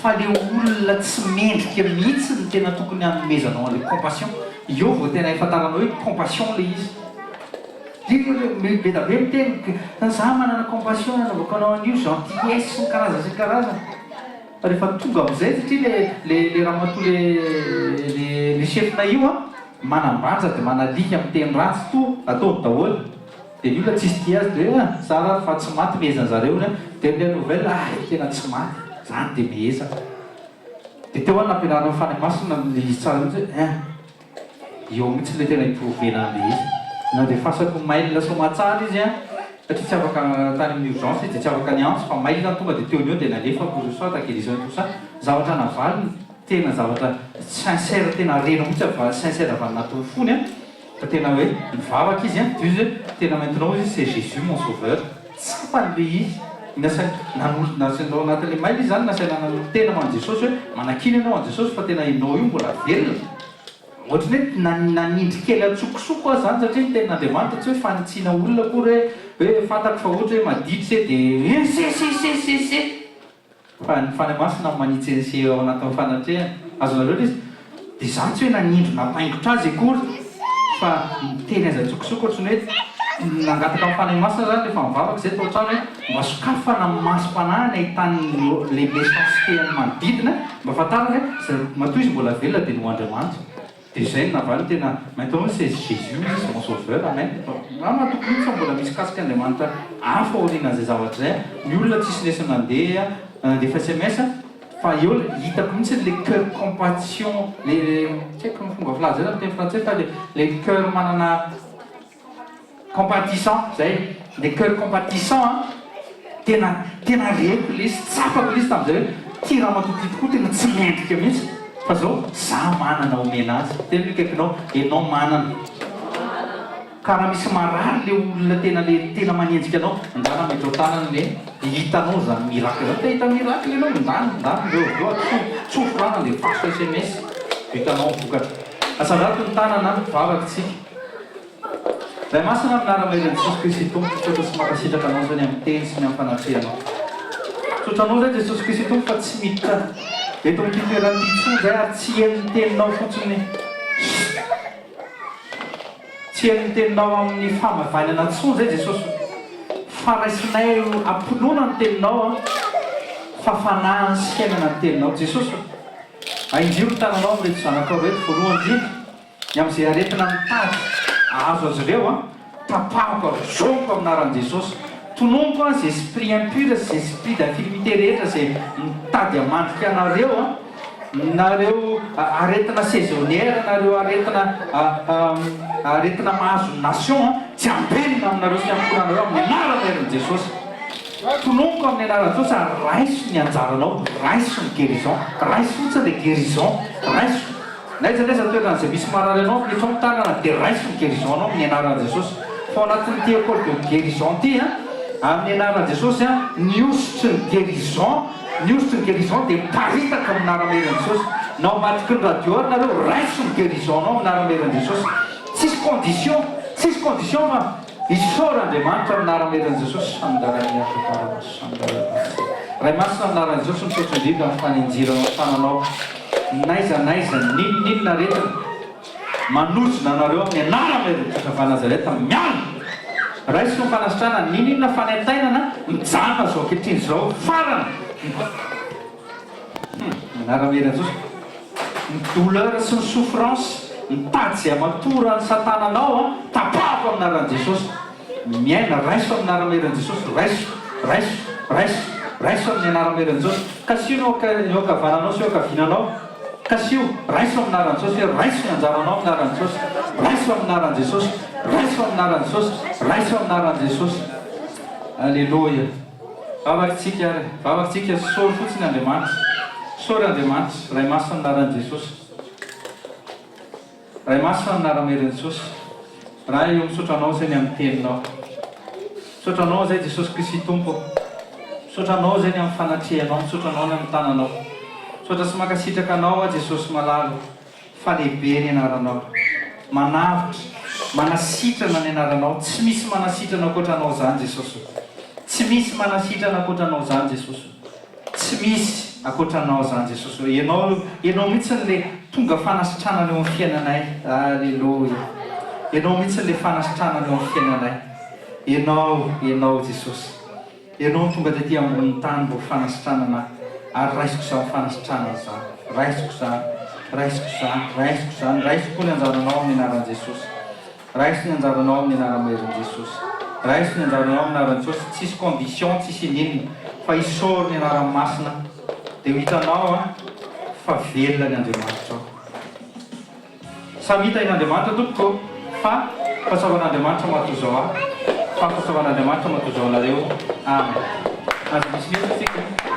fa le olona tsy mendrika mihitsy ny tena tokony hanomezanao an'le compassion io vao tena hifantaranao hoe compassion le izy be da be miteny za manana compassion nanaovako anao an'io gentillesse sy ny karazana fa rehefa tonga am'izay satria le raha mato le chefna io manambanja dia manalika miteny ratsy to ataony daholo dia ny olona tsisy ty azy dia sara fa tsy maty mehezany zareo dia le nouvelle tena tsy maty zany dia mehezana dia teo any nampianarana fany masina le izy tsara mihitsy eo mihitsy le tena hiprovena an'le izy na dia fasako mail somatsara izy satria tsy afaka tany amin'ny urgence dia tsy afaka niantso fa mail zany tonga dia teo ny eo dia nalefa pour ça takerizany tout ça zavatra navaliny tena zavatra sincère tena reno mihitsy sincère avy anaty fony fa tena hoe mivavaka izy izy tena maintenant izy c'est Jésus mon sauveur tsy fanle izy nasanao anatin'le mail izy zany nasaina tena man Jesosy hoe manakiny ianao an Jesosy fa tena inao io mbola velona ohatrany hoe nanindry kely atsokosoko azy zany satria ny tenin'Andriamanitra tsy hoe fanitsiana olona kory hoe fantako fa ohatra hoe maditry dia se fa ny fany masina manitsy ao anatin'ny fanatrehana azonareo izy dia zany tsy hoe nanindro napaingotra azy akory fa miteny azy atsokosoko ohatrany hoe nangataka amin'ny fany masina zany rehefa mivavaka zay tao trano hoe mba sokafa na masom-panahy ny ahitany le méchanceté manodidina mba fantarana hoe matoa izy mbola velona dia no Andriamanitra dia zay ny navaly tena maintenant c'est Jésus mon sauveur amen matoko mihitsy fa mbola misy kasika Andriamanitra hafa aorianan'izay zavatra zay ny olona tsisy lesy nandeha nandefa SMS fa eo hitako mihitsy le cœur compassion le tsy haiko ny fomba filaza zay teny français fa le cœur manana compatissant zay le cœur compatissant tena reko le izy tsapako le izy tam'izay hoe ty raha matoty tokoa tena tsy mendrika mihitsy fa zao za manana omena azy tena mikaikinao enao manana ka raha misy marary le olona tena manenjika anao ndana mety ao tanana le hitanao zany miracle zao te hita miracle anao ndany reo tsofo le faso SMS hitanao vokatra asarato ny tanana vavakytsika ray masina amin'nara-mahelan'i Jesosy Kristy tompo tsotra sy makasitraka anao zany amin'ny teny sy ny amin'ny fanatrehanao tsotranao zay Jesosy Kristy tompo fa tsy miditra eto amin'ity toeran'ity zay ary tsy hen'ny teninao fotsiny tsy hen'ny teninao amin'ny famavainana tsoa zay Jesosy fa raisinay ampinoana ny teninao fa fanahany sy fiainana ny teninao Jesosy ainjiro ny tananao amin'reto zanakao reto voalohany indrindra ny amin'izay aretina mitady azo azy ireo tapahako zoniko aminaran'i Jesosy tonomiko zay esprit impur zay esprit d'infirmité rehetra zay mitady amandrika anareo nareo aretina saisonnière nareo aretina mahazo nation tsy ambelona aminareo sy amponanareo amin'ny anaran'eran'i Jesosy tonomiko amin'ny anaran'i Jesosy ary raiso ny anjaranao raiso ny guérison raiso fotsiny le guérison raiso naiza toeran'izay misy marary anao amin'eto amin'ny tanana dia raiso ny guérison anao amin'ny anaran'i Jesosy fa anatin'ity école de guérison ty amin'ny anaran'i Jesosy niosotry ny guérison dia miparitaka amin'ny anaran'eran'i Jesosy nao matiky ny radio ary nareo raiso ny guérison anao amin'ny anaran'eran'i Jesosy tsisy condition fa isaor'Andriamanitra amin'ny anaran'eran'i Jesosy ray masina amin'ny anaran'i Jesosy mitsotra indrindra amin'ny fanenjirana ny tananao naiza ninona retina manojona anareo amin'ny anaran'eran'i Jesosy fa Nazareta miala raiso ny fanasitrana ninona fanentainana mijana zao ankehitriny zao farana anaran'eran'i Jesosy ny douleur sy ny souffrance mitady zay amatora ny satananao tapahako amin'ny anaran'i Jesosy miaina raiso amin'ny anaran'eran'i Jesosy raiso amin'ny anaran'eran'i Jesosy kasio eo ankavananao sy eo ankavinanao kasio raiso amin'ny anaran'i Jesosy raiso ny anjaranao amin'ny anaran'i Jesosy raiso amin'ny anaran'i Jesosy raiso amin'ny anaran'i Jesosy raiso amin'ny anaran'i Jesosy alleluia vavakytsika sory fotsiny Andriamanitra sory Andriamanitra ray masina amin'ny anaran'i Jesosy ray masina amin'ny anaran'eran'i Jesosy raha eo misotranao zay ny amin'ny teninao misotranao zay Jesosy Kristy tompo misotranao zay ny amin'ny fanatrehanao misotranao ny amin'ny tananao sotra sy makasitraka anao Jesosy malalo fa lehibe ny anaranao manavitra manasitrana ny anaranao tsy misy manasitrana ankoatranao zany Jesosy tsy misy manasitrana ankoatranao zany Jesosy tsy misy ankoatranao zany Jesosy ianao mihitsy le tonga fanasitrana eo amin'ny fiainanay alleluia ianao mihitsy le fanasitrana eo amin'ny fiainanay ianao Jesosy ianao tonga dia ambony tany mbo fanasitranana ary raisiko zany fanasitrana zany raisiko koa ny anjaranao amin'ny anaran'i Jesosy raiso ny anjaranao amin'ny anaran'eran'i Jesosy raiso ny anjaranao amin'ny anaran'i Jesosy tsisy condition tsisy ninona fa isory ny anaran'ny masina dia hitanao fa velona ny Andriamanitra samy hita in'Andriamanitra tompoko fa fahasoavan'Andriamanitra matozao fa fahasoavan'Andriamanitra matozao anareo amen azo misy